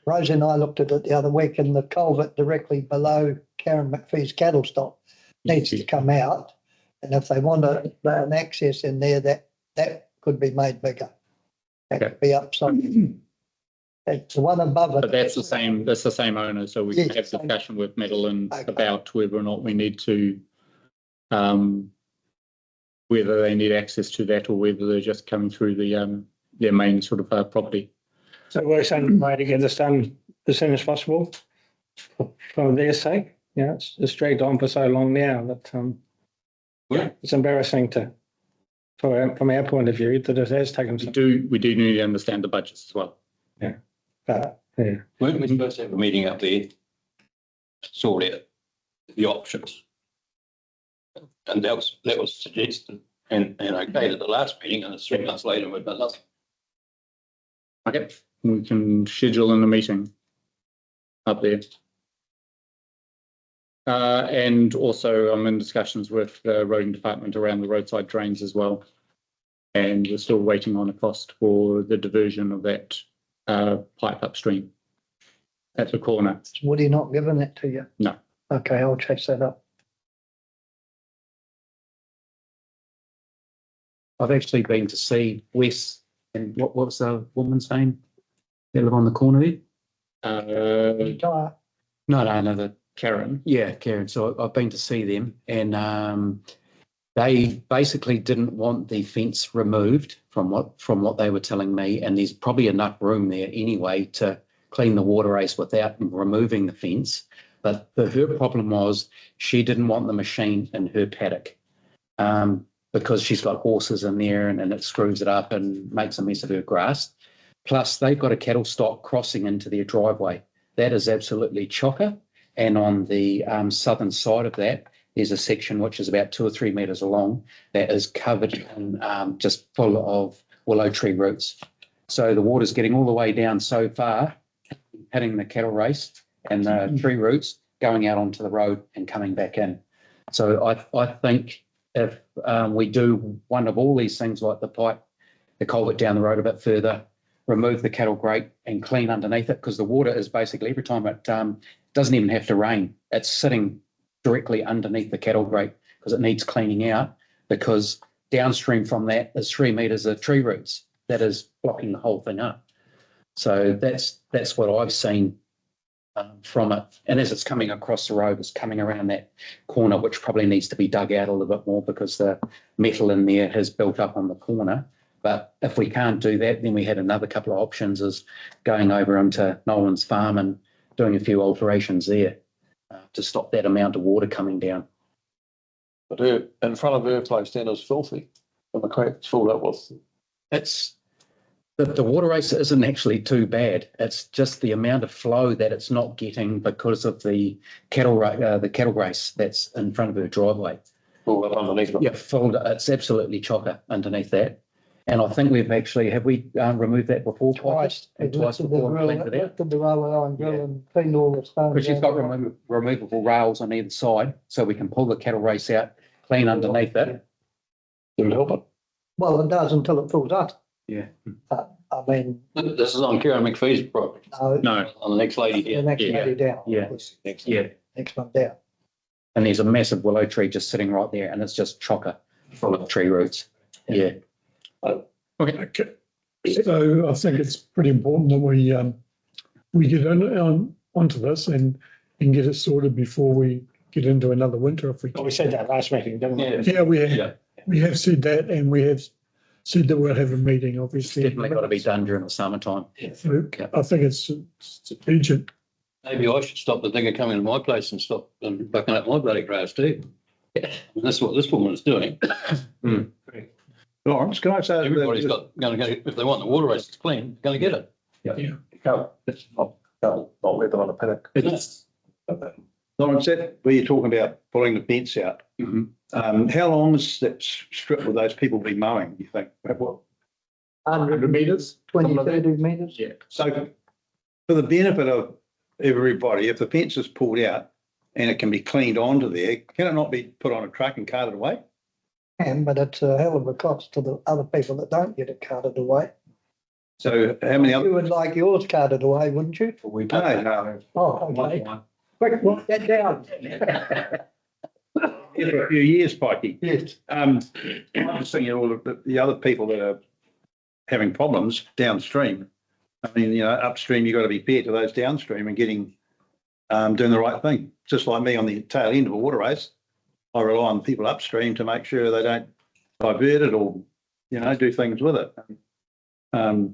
G: Rosie and I looked at it the other week, and the culvert directly below Karen McPhee's cattle stop needs to come out. And if they want an access in there, that could be made bigger. That could be upside. It's the one above it.
D: But that's the same owner, so we can have a discussion with Madeline about whether or not we need to, whether they need access to that or whether they're just coming through their main sort of property.
J: So we're saying way to get this done as soon as possible for their sake. Yeah, it's dragged on for so long now that it's embarrassing from our point of view that it has taken some.
D: We do need to understand the budgets as well.
J: Yeah. Yeah.
E: Weren't we supposed to have a meeting up there? Sort out the options. And that was suggested and okayed at the last meeting, and it's 3 months later we've done nothing.
D: Okay, we can schedule in a meeting up there. And also I'm in discussions with the roading department around the roadside drains as well. And we're still waiting on a cost for the diversion of that pipe upstream at the corner.
G: Would he not given that to you?
D: No.
G: Okay, I'll chase that up.
F: I've actually been to see Wes, and what was the woman's name? They live on the corner there?
G: Retire.
F: No, the
D: Karen.
F: Yeah, Karen. So I've been to see them, and they basically didn't want the fence removed from what they were telling me, and there's probably enough room there anyway to clean the water race without removing the fence. But her problem was she didn't want the machine in her paddock. because she's got horses in there and it screws it up and makes a mess of her grass. Plus, they've got a cattle stock crossing into their driveway. That is absolutely chocker. And on the southern side of that, there's a section which is about 2 or 3 metres long that is covered in just full of willow tree roots. So the water's getting all the way down so far, hitting the cattle race and the tree roots, going out onto the road and coming back in. So I think if we do one of all these things like the pipe, the culvert down the road a bit further, remove the cattle grate and clean underneath it, because the water is basically, every time it doesn't even have to rain, it's sitting directly underneath the cattle grate because it needs cleaning out, because downstream from that is 3 metres of tree roots that is blocking the whole thing up. So that's what I've seen from it. And as it's coming across the road, it's coming around that corner, which probably needs to be dug out a little bit more because the metal in there has built up on the corner. But if we can't do that, then we had another couple of options, is going over into Nolan's farm and doing a few alterations there to stop that amount of water coming down.
C: But in front of her place then is filthy, and the creek's filled up with.
F: It's the water race isn't actually too bad. It's just the amount of flow that it's not getting because of the cattle race that's in front of her driveway.
C: Filled up underneath it.
F: Yeah, filled. It's absolutely chocker underneath that. And I think we've actually, have we removed that before?
G: Twice.
F: And twice before we cleaned it out.
G: Lifted the railway line drill and cleaned all the stones.
F: Because you've got removable rails on either side, so we can pull the cattle race out, clean underneath it.
C: Did it help it?
G: Well, it does until it fills up.
F: Yeah.
G: I mean,
E: This is on Karen McPhee's property,
G: no,
D: No,
E: on the next lady
G: the
E: here.
G: next
F: Yeah.
G: lady down.
F: Yeah.
C: Next.
F: Yeah.
G: Next one down.
F: And there's a massive willow tree just sitting right there, and it's just chocker full of tree roots. Yeah.
A: Okay, so I think it's pretty important that we get onto this and get it sorted before we get into another winter if we
J: Well,
A: can.
J: we said that last meeting, didn't we?
A: Yeah,
E: Yeah.
A: we have said that, and we have said that we'll have a meeting, obviously.
F: Definitely got to be done during the summertime.
A: So I think it's urgent.
E: Maybe I should stop the thing of coming to my place and stop them bucking up my bloody grass too. I mean, that's what this woman is doing.
H: Lawrence, can I say?
E: Everybody's gonna get, if they want the water race clean, gonna get it.
C: It's not weather on a paddock.
H: Lawrence, that where you're talking about pulling the fence out. How long has that strip with those people been mowing, you think? What?
A: 100 metres?
G: 20, 30 metres.
A: Yeah.
H: So for the benefit of everybody, if the fence is pulled out and it can be cleaned onto there, can it not be put on a truck and carted away?
G: But it's a hell of a cost to the other people that don't get it carted away.
H: So how many
G: You
H: other?
G: would like yours carted away, wouldn't you?
H: No.
G: Oh, okay. Quick, write that down.
H: Yeah, for a few years, Pikey.
G: Yes.
H: I'm just thinking of all of the other people that are having problems downstream. I mean, upstream, you've got to be fair to those downstream and getting, doing the right thing. Just like me on the tail end of a water race, I rely on people upstream to make sure they don't divert it or, do things with it. I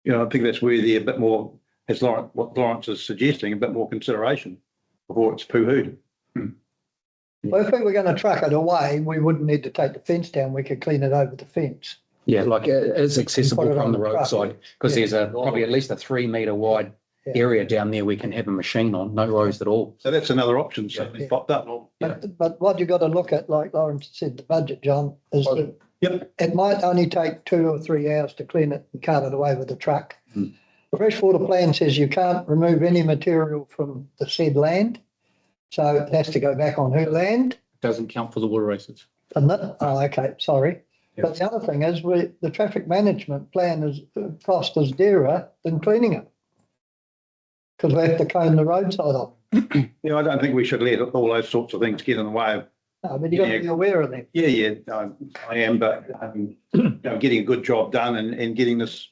H: think that's worthy a bit more, as what Lawrence is suggesting, a bit more consideration before it's poo-hooed.
G: Well, if we were going to truck it away, we wouldn't need to take the fence down. We could clean it over the fence.
F: Yeah, like it's accessible
G: Put it
F: from
G: on
F: the
G: the truck.
F: roadside, because there's probably at least a 3 metre wide
G: Yeah.
F: area down there we can have a machine on, no worries at all.
H: So that's another option something popped up.
G: But what you've got to look at, like Lawrence said, the budget, John, is that
H: Yep.
G: it might only take 2 or 3 hours to clean it and cart it away with a truck. The freshwater plan says you can't remove any material from the said land. So it has to go back on her land.
D: doesn't count for the water races.
G: Isn't it? Oh, okay, sorry. But the other thing is the traffic management plan is cost us dearer than cleaning it. Because we have to cone the roadside off.
H: Yeah, I don't think we should let all those sorts of things get in the way of.
G: No, but you've got to be aware of them.
H: I am, but getting a good job done and getting this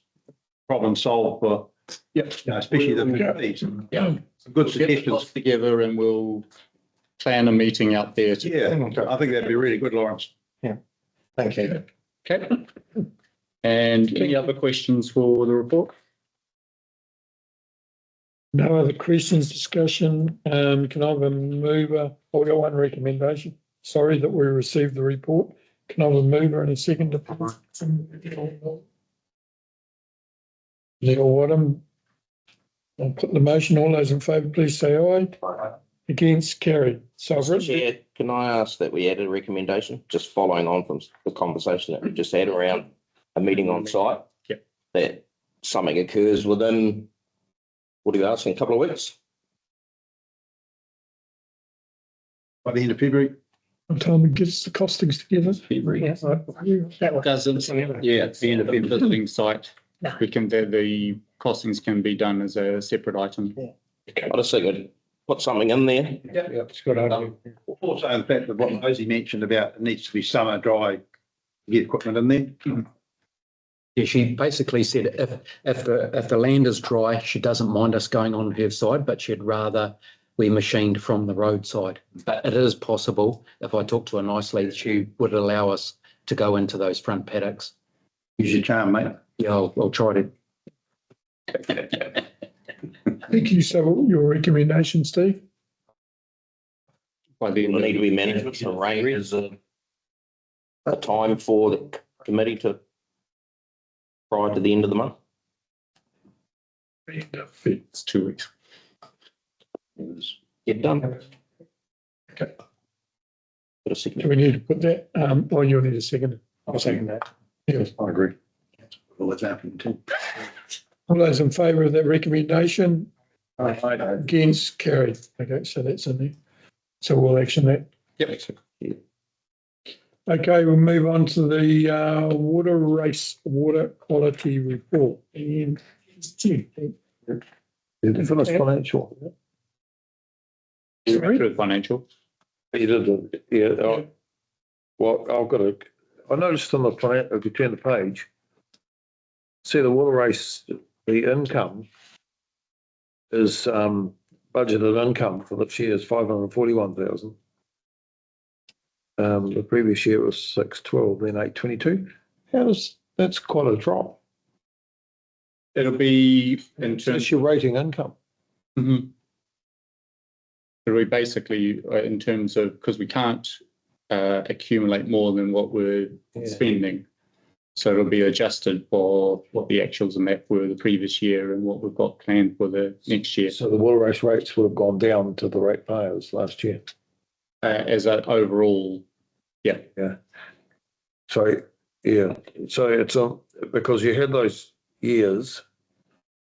H: problem solved for, especially the PPs.
F: Yeah.
H: Some good
D: Get the
H: suggestions.
D: dots together and we'll plan a meeting out there.
H: Yeah, I think that'd be really good, Lawrence.
G: Thank you.
D: Okay. And any other questions for the report?
A: No other questions, discussion. Can I have a mover? We got one recommendation. Sorry that we received the report Can I have a mover and a second? Neil Wadham. I'll put the motion. All those in favour, please say aye. Against, carried. So I've written,
I: Chair, can I ask that we add a recommendation, just following on from the conversation that we just had around a meeting on site?
D: Yep.
I: That something occurs within, what are you asking, a couple of weeks?
H: By the end of February.
A: what time it gets the costings together.
J: Yes. That was.
D: Doesn't, yeah, at the end of the visiting site, we can, the costings can be done as a separate item.
I: I just think I'd put something in there.
J: Yeah, it's a good idea.
H: Also, in fact, of what Rosie mentioned about it needs to be summer dry, get equipment in there.
F: Yeah, she basically said if the land is dry, she doesn't mind us going on her side, but she'd rather we machined from the roadside. But it is possible, if I talk to her nicely, she would allow us to go into those front paddocks.
H: Use your charm, mate.
F: Yeah, I'll try to.
A: Thank you. So your recommendation, Steve?
D: By the
I: Will
D: end
I: need
D: of
I: to be management arranges a time for the committee to prior to the end of the month.
D: it's 2 weeks.
I: Get done.
A: Okay.
I: Put a
A: Do
I: signature.
A: we need to put that? Or you'll need a second.
J: I'll second that.
A: Yes.
H: I agree. Well, that's happening too.
A: All those in favour of that recommendation?
H: Aye.
A: Against, carried. Okay, so that's in there. So we'll action that.
D: Yep.
A: Okay, we'll move on to the water race, water quality report. And
C: Did you finish financial?
A: Sorry?
D: Through financial.
C: You did, yeah. Well, I've got a, I noticed on the plan, if you turn the page, see the water race, the income is budgeted income for this year is 541,000. The previous year was 612, then 822. That's quite a drop.
D: It'll be in terms.
C: That's your rating income.
D: Mhm. It'll be basically in terms of, because we can't accumulate more than what we're spending. So it'll be adjusted for what the actuals and that were the previous year and what we've got planned for the next year.
C: So the water race rates would have gone down to the ratepayers last year.
D: As an overall, yeah.
C: So, yeah, so it's because you had those years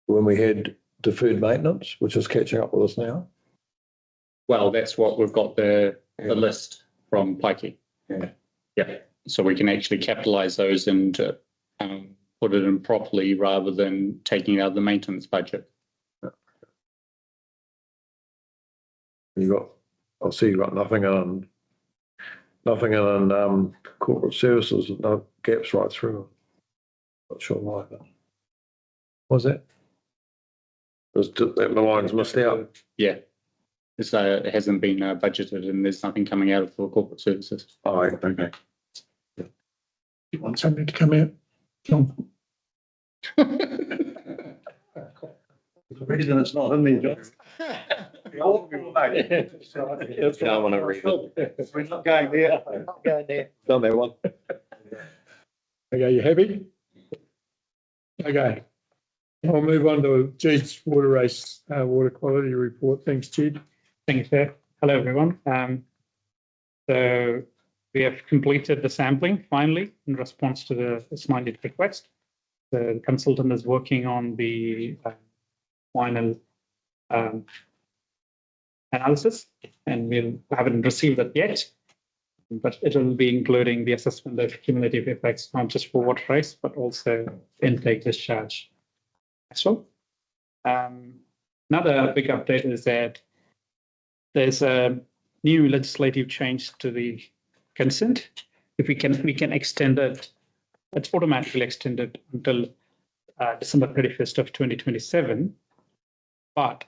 C: when we had deferred maintenance, which is catching up with us now.
D: Well, that's what we've got the list from Pikey. Yeah. So we can actually capitalise those and put it in properly rather than taking it out of the maintenance budget.
C: I see you got nothing in corporate services, no gaps right through. Not sure why, but was that? The line's missed out.
D: Yeah. So it hasn't been budgeted and there's nothing coming out of for corporate services.
C: Oh, okay.
A: You want something to come out? John?
H: The reason it's not in there, John.
I: Don't want to read it.
H: We're not going there.
G: Go there.
C: Done that one.
A: Okay, you happy? Okay. I'll move on to Jed's water race, water quality report. Thanks, Jed.
K: Thank you, Chair. Hello, everyone. So we have completed the sampling finally in response to the Smiley request. The consultant is working on the final analysis, and we haven't received that yet. But it will be including the assessment of cumulative effects, not just for water race, but also intake discharge as well. Another big update is that there's a new legislative change to the consent. If we can extend it, it's automatically extended until December 31st of 2027. But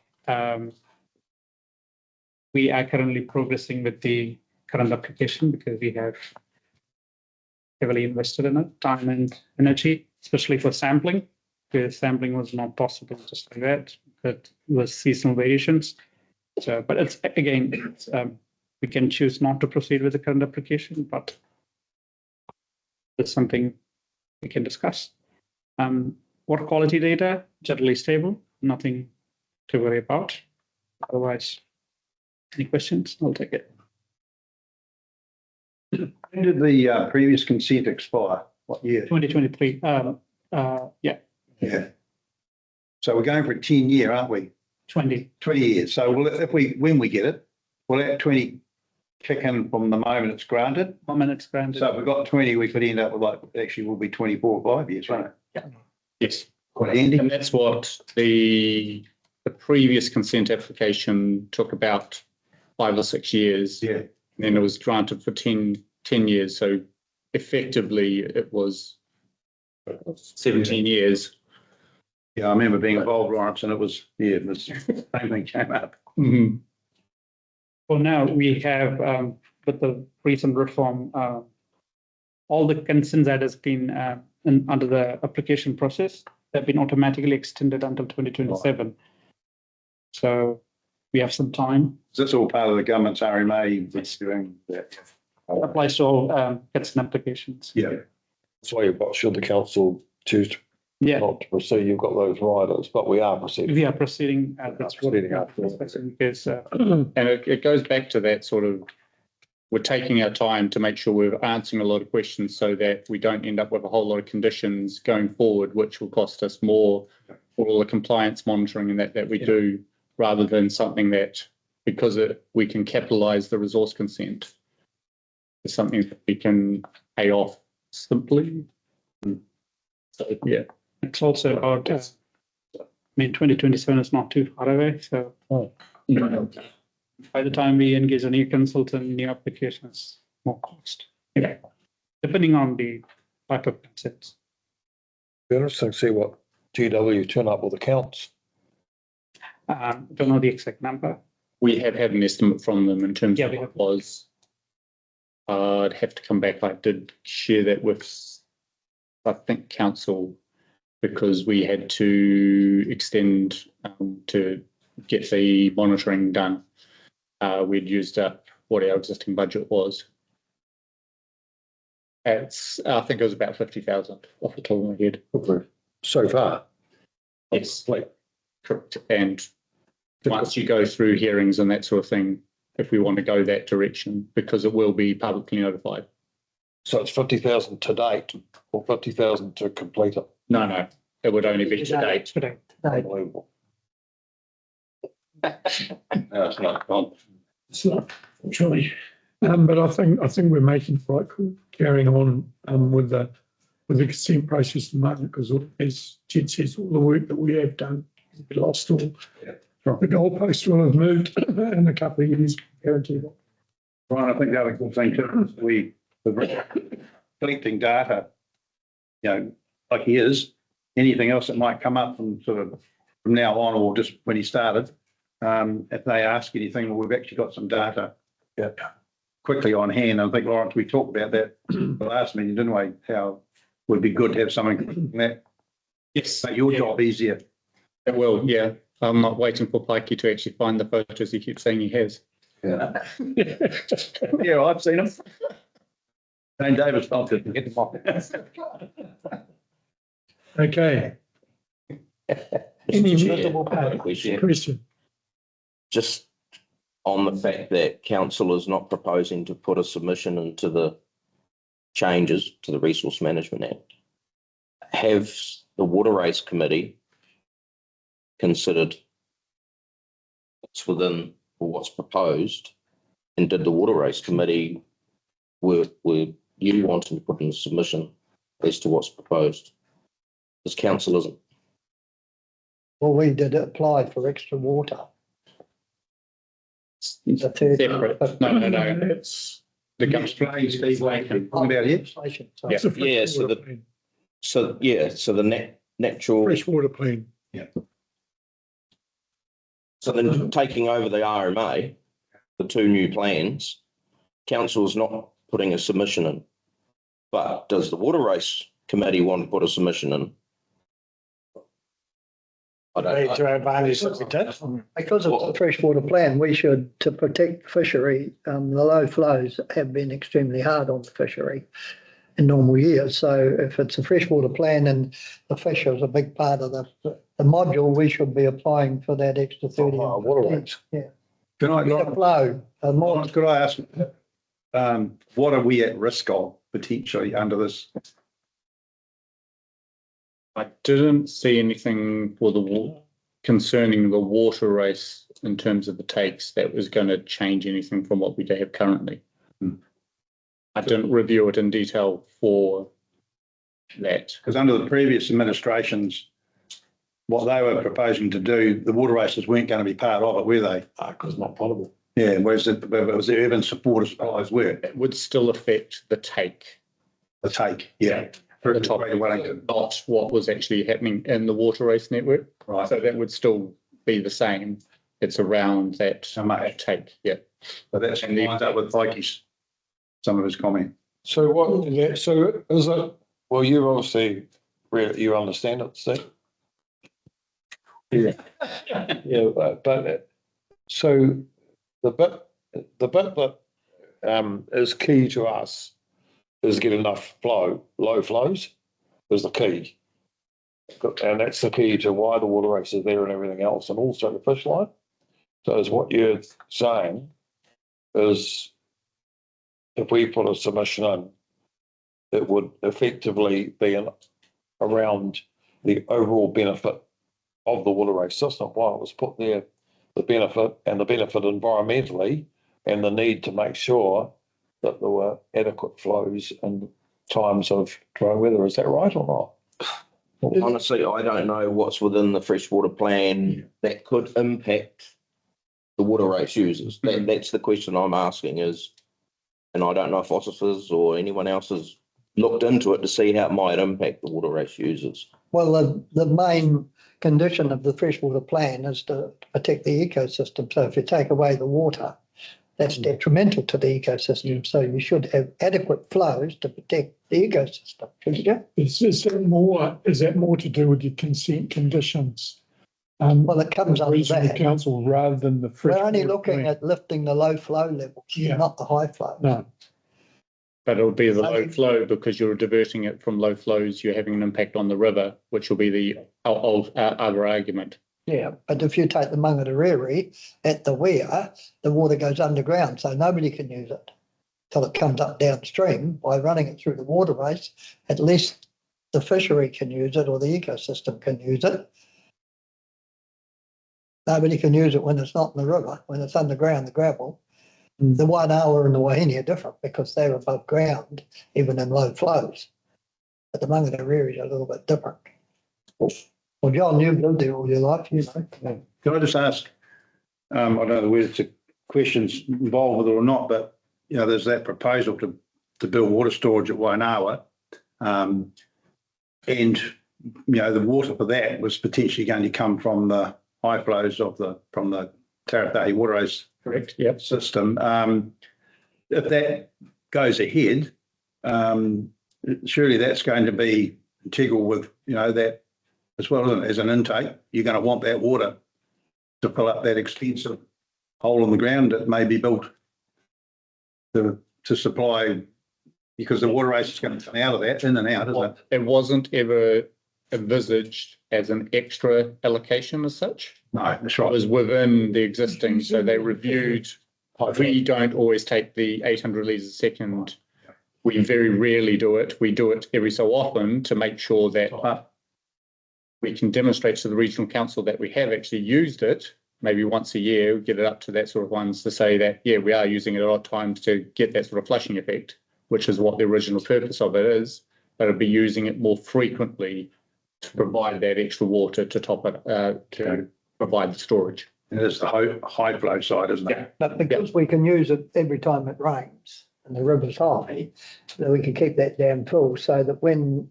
K: we are currently progressing with the current application because we have heavily invested in it, time and energy, especially for sampling, because sampling was not possible just like that. But it was seasonal variations. So, but it's again, we can choose not to proceed with the current application, but there's something we can discuss. Water quality data, generally stable, nothing to worry about. Otherwise, any questions? I'll take it.
H: When did the previous consent expire? What year?
K: 2023, yeah,
H: Yeah. So we're going for a 10-year, aren't we?
K: 20.
H: 20 years. So when we get it, will that 20 kick in from the moment it's granted?
K: 1 minute granted.
H: So if we've got 20, we could end up with actually will be 24 or 5 years, won't it?
D: Yes.
H: Quite handy.
D: And that's what the previous consent application took about 5 or 6 years.
H: Yeah.
D: And then it was granted for 10 years. So effectively it was 17 years.
H: Yeah, I remember being involved, Lawrence, and it was, the same thing came up.
D: Mm-hmm.
K: For now, we have, with the recent reform, all the consents that has been under the application process have been automatically extended until 2027. So we have some time.
H: Is this all part of the government's RMA that's doing that?
K: It applies to all consent applications.
H: Yeah.
C: So you've got, should the council choose
K: Yeah,
C: not to proceed, you've got those riders, but we are proceeding.
K: we are proceeding. That's what
C: Proceeding after.
K: because
D: And it goes back to that sort of, we're taking our time to make sure we're answering a lot of questions so that we don't end up with a whole lot of conditions going forward, which will cost us more for all the compliance monitoring and that we do, rather than something that, because we can capitalize the resource consent, is something that we can pay off simply. So, yeah.
K: it's also about, 2027 is not too far away. So by the time we engage a new consultant, new applications, more cost. Yeah, depending on the type of consents.
C: Be interesting to see what GW turn up with accounts.
K: Don't know the exact number.
D: We have had an estimate from them in terms
K: Yeah,
D: of
K: we
D: what
K: have.
D: it was. I'd have to come back. I did share that with, I think, council, because we had to extend to get the monitoring done. We'd used up what our existing budget was. I think it was about 50,000 off the top of my head.
C: So far.
D: Yes, correct. And once you go through hearings and that sort of thing, if we want to go that direction, because it will be publicly notified.
C: So it's 50,000 to date or 50,000 to complete it.
D: No, it would only be to date.
K: Today.
C: Unbelievable.
E: No, it's not gone.
A: It's not, fortunately. But I think we're making the right call, carrying on with the consent process at the moment, because as Jed says, all the work that we have done, we lost all. The goalpost will have moved in a couple of years, guaranteed.
H: Brian, I think the other good thing too, is we're collecting data, like he is, anything else that might come up from now on, or just when he started. If they ask anything, well, we've actually got some data quickly on hand. I think, Lawrence, we talked about that the last meeting, didn't we? How it would be good to have something that
D: Yes.
H: make your job easier.
D: It will, yeah. I'm not waiting for Pikey to actually find the photos he keeps saying he has.
H: Yeah, I've seen them. Jane Davis felt it. Get them off.
A: Okay. Any visible
I: Question.
A: question?
I: Just on the fact that council is not proposing to put a submission into the changes to the Resource Management Act, have the Water Race Committee considered what's within or what's proposed? And did the Water Race Committee, were you wanting to put in a submission as to what's proposed? Because council isn't.
G: Well, we did apply for extra water. The third-
D: Separate. No.
A: That's,
D: The
H: Explain, Steve, what you're talking about here.
G: Legislation, so-
A: that's a fresh
I: Yeah, so
A: water
I: the-
A: plan.
I: So the natural.
A: Freshwater plan.
I: So then taking over the RMA, the two new plans, council is not putting a submission in. But does the Water Race Committee want to put a submission in? I don't
J: To our advantage, we did.
G: Because of the freshwater plan, we should, to protect fishery, the low flows have been extremely hard on the fishery. in normal years. So if it's a freshwater plan and the fish is a big part of the module, we should be applying for that extra 30.
C: Water rates.
G: Yeah.
H: Can
G: The flow, more,
H: could I ask, what are we at risk of potentially under this?
D: I didn't see anything for concerning the water race in terms of the takes that was going to change anything from what we have currently. I didn't review it in detail for that.
H: Because under the previous administrations, what they were proposing to do, the water races weren't going to be part of it, were they?
C: Because not potable.
H: Yeah, whereas it was the urban supporter supplies were,
D: It would still affect the take.
H: the take, yeah.
D: The top, not what was actually happening in the water race network.
H: Right.
D: So that would still be the same. It's around that take, yeah.
H: But that's
D: And the-
H: lines up with Mikey's, some of his comment.
C: So what, so is it, well, you obviously, you understand it, Steve? Yeah. Yeah, but, so the bit that, is key to us is get enough flow, low flows is the key. And that's the key to why the water race is there and everything else, and also the fish line. So is what you're saying is if we put a submission in, it would effectively be around the overall benefit of the water race system. Why it was put there, the benefit environmentally, and the need to make sure that there were adequate flows in times of dry weather. Is that right or not?
I: Honestly, I don't know what's within the freshwater plan that could impact the water race users. That's the question I'm asking is, and I don't know if officers or anyone else has looked into it to see how it might impact the water race users.
G: well, the main condition of the freshwater plan is to protect the ecosystem. So if you take away the water, that's detrimental to the ecosystem. So you should have adequate flows to protect the ecosystem, shouldn't you?
A: Is that more to do with your consent conditions?
G: Well, it comes under
A: Regional
G: that.
A: council rather than the.
G: We're only
A: freshwater
G: looking
A: plan.
G: at lifting the low flow levels,
A: Yeah.
G: not the high flow.
A: No,
D: But it would be the
G: I
D: low
G: think-
D: flow because you're diverting it from low flows. You're having an impact on the river, which will be the other argument.
G: Yeah, but if you take the Mangatariri at the weir, the water goes underground, so nobody can use it till it comes up downstream. By running it through the water race, at least the fishery can use it or the ecosystem can use it. Nobody can use it when it's not in the river, when it's underground, the gravel. The Wainoa and the Wahine are different because they're above ground, even in low flows. But the Mangatariri is a little bit different. Well, John, you've lived there all your life, you know.
H: Can I just ask, I don't know whether it's a questions involved with it or not, but, you know, there's that proposal to build water storage at Wainoa. And, you know, the water for that was potentially going to come from the high flows from the Taranaki waterways
D: Correct. Yep.
H: system. If that goes ahead, surely that's going to be integral with, you know, that as well as an intake. You're going to want that water to fill up that extensive hole in the ground that may be built to supply, because the water race is going to come out of that, in and out, isn't it?
D: It wasn't ever envisaged as an extra allocation as such.
H: No, that's
D: It
H: right.
D: was within the existing, so they reviewed. We don't always take the 800 litres a second. We very rarely do it. We do it every so often to make sure that we can demonstrate to the regional council that we have actually used it, maybe once a year, get it up to that sort of ones to say that, yeah, we are using it a lot of times to get that sort of flushing effect, which is what the original purpose of it is, but it'll be using it more frequently to provide that extra water to top it, to provide the storage.
H: It is the high flow side, isn't it?
D: Yeah.
G: But because we can use it every time it rains and the river's high, then we can keep that dam full so that when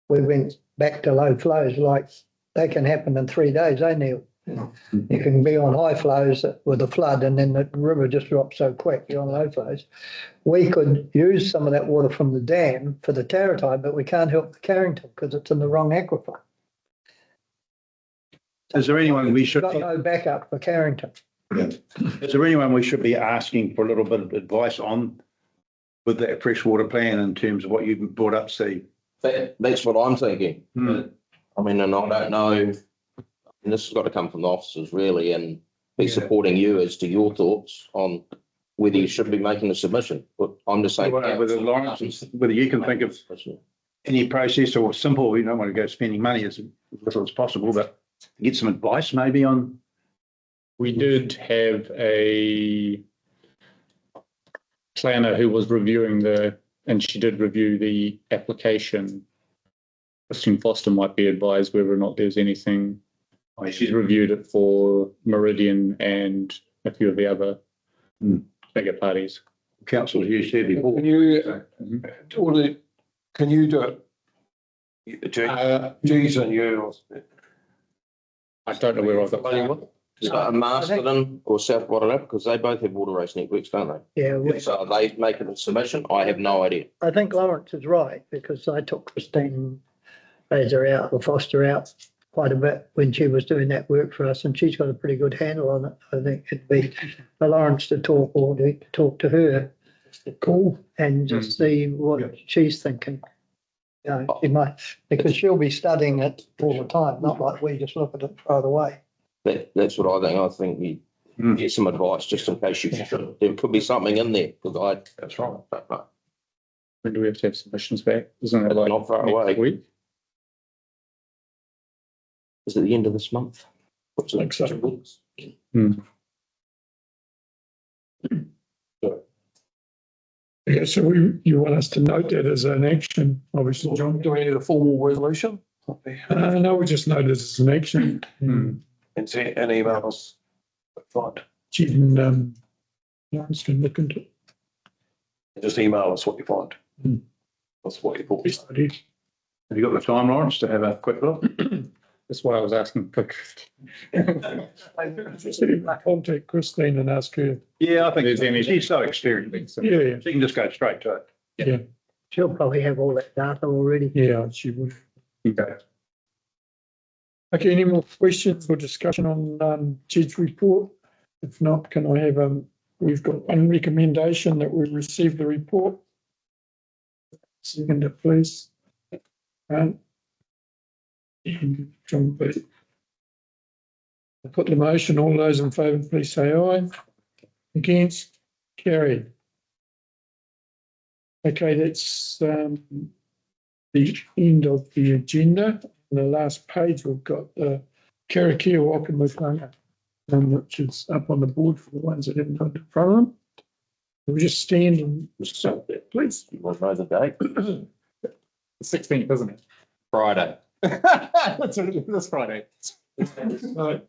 G: we went back to low flows, like they can happen in 3 days, eh, Neil? You can be on high flows with a flood and then the river just drops so quick, you're on low flows. We could use some of that water from the dam for the Taranaki, but we can't help the Carrington because it's in the wrong aquifer.
H: Is there anyone we should,
G: Got no backup for Carrington.
H: is there anyone we should be asking for a little bit of advice on with that freshwater plan in terms of what you brought up, Steve.
I: That's what I'm thinking.
H: Hmm.
I: I mean, and I don't know, and this has got to come from the officers really, and be
H: Yeah.
I: supporting you as to your thoughts on whether you should be making a submission, but I'm just saying.
H: Whether Lawrence, whether you can think of any process or simple, you don't want to go spending money as little as possible, but get some advice maybe on.
D: We did have a planner who was reviewing and she did review the application. Christine Foster might be advised whether or not there's anything. She's reviewed it for Meridian and a few of the other bigger parties.
H: Council you said before.
C: Can you, can you do it? G's and you.
D: I don't know where I've got.
I: So Masterton or South Waterloo, because they both have water race networks, don't
G: Yeah,
I: they? So are they making a submission? I have no idea.
G: I think Lawrence is right, because I took Christine Fraser out, or Foster out quite a bit when she was doing that work for us, and she's got a pretty good handle on it. I think it'd be for Lawrence to talk, or to talk to her,
A: Cool.
G: and just see what she's thinking. You know, she might, because she'll be studying it all the time, not like we just look at it right away.
I: That's what I think. I think you get some advice just in case you should. There could be something in there because
C: That's right.
I: don't know.
D: When do we have to have submissions back? Isn't it like
I: Not far
D: next
I: away.
D: week?
I: Is it the end of this month? What's it?
A: Think so.
I: 2 weeks?
A: Yeah, so you want us to note that as an action, obviously, John?
C: Do we need a formal resolution?
A: No, we just note it as an action.
C: And send and email us. Fine.
A: She can, Lawrence can look into it.
C: Just email us what you find. That's what you thought.
H: Have you got the time, Lawrence, to have a quick look?
D: That's what I was asking.
A: Contact Christine and ask her.
H: Yeah, I think
D: There's any-
H: she's so experienced.
A: Yeah,
H: She can just go straight to it.
G: She'll probably have all that data already.
A: yeah, she would.
H: Okay.
A: Okay, any more questions or discussion on Jed's report? If not, can I have we've got one recommendation that we receive the report. Second it, please. And John B. I put the motion, all those in favour, please say aye. Against, carried. Okay, that's the end of the agenda. On the last page, we've got the Karakia Wakamukanga, which is up on the board for the ones that haven't got in front of them. We'll just stand and stop there, please.
I: You want to know the date?
D: 16th, isn't it?
I: Friday.
D: That's this Friday.
A: Right.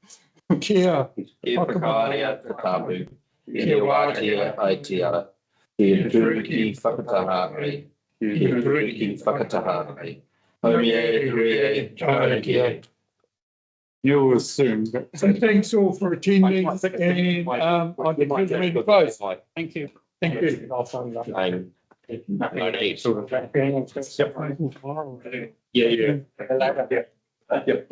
A: Kia.
I: Kia whakaaria te tabu. Kia wātia aitia. Kia turuki whakatahare. Kia turuki whakatahare. Homie hui tāna kia.
D: You will soon.
A: So thanks all for attending and I declare the meeting closed.
K: Thank you.
A: Thank you.
I: Name. No need.
K: Yep. Yeah, yeah.
I: Yep.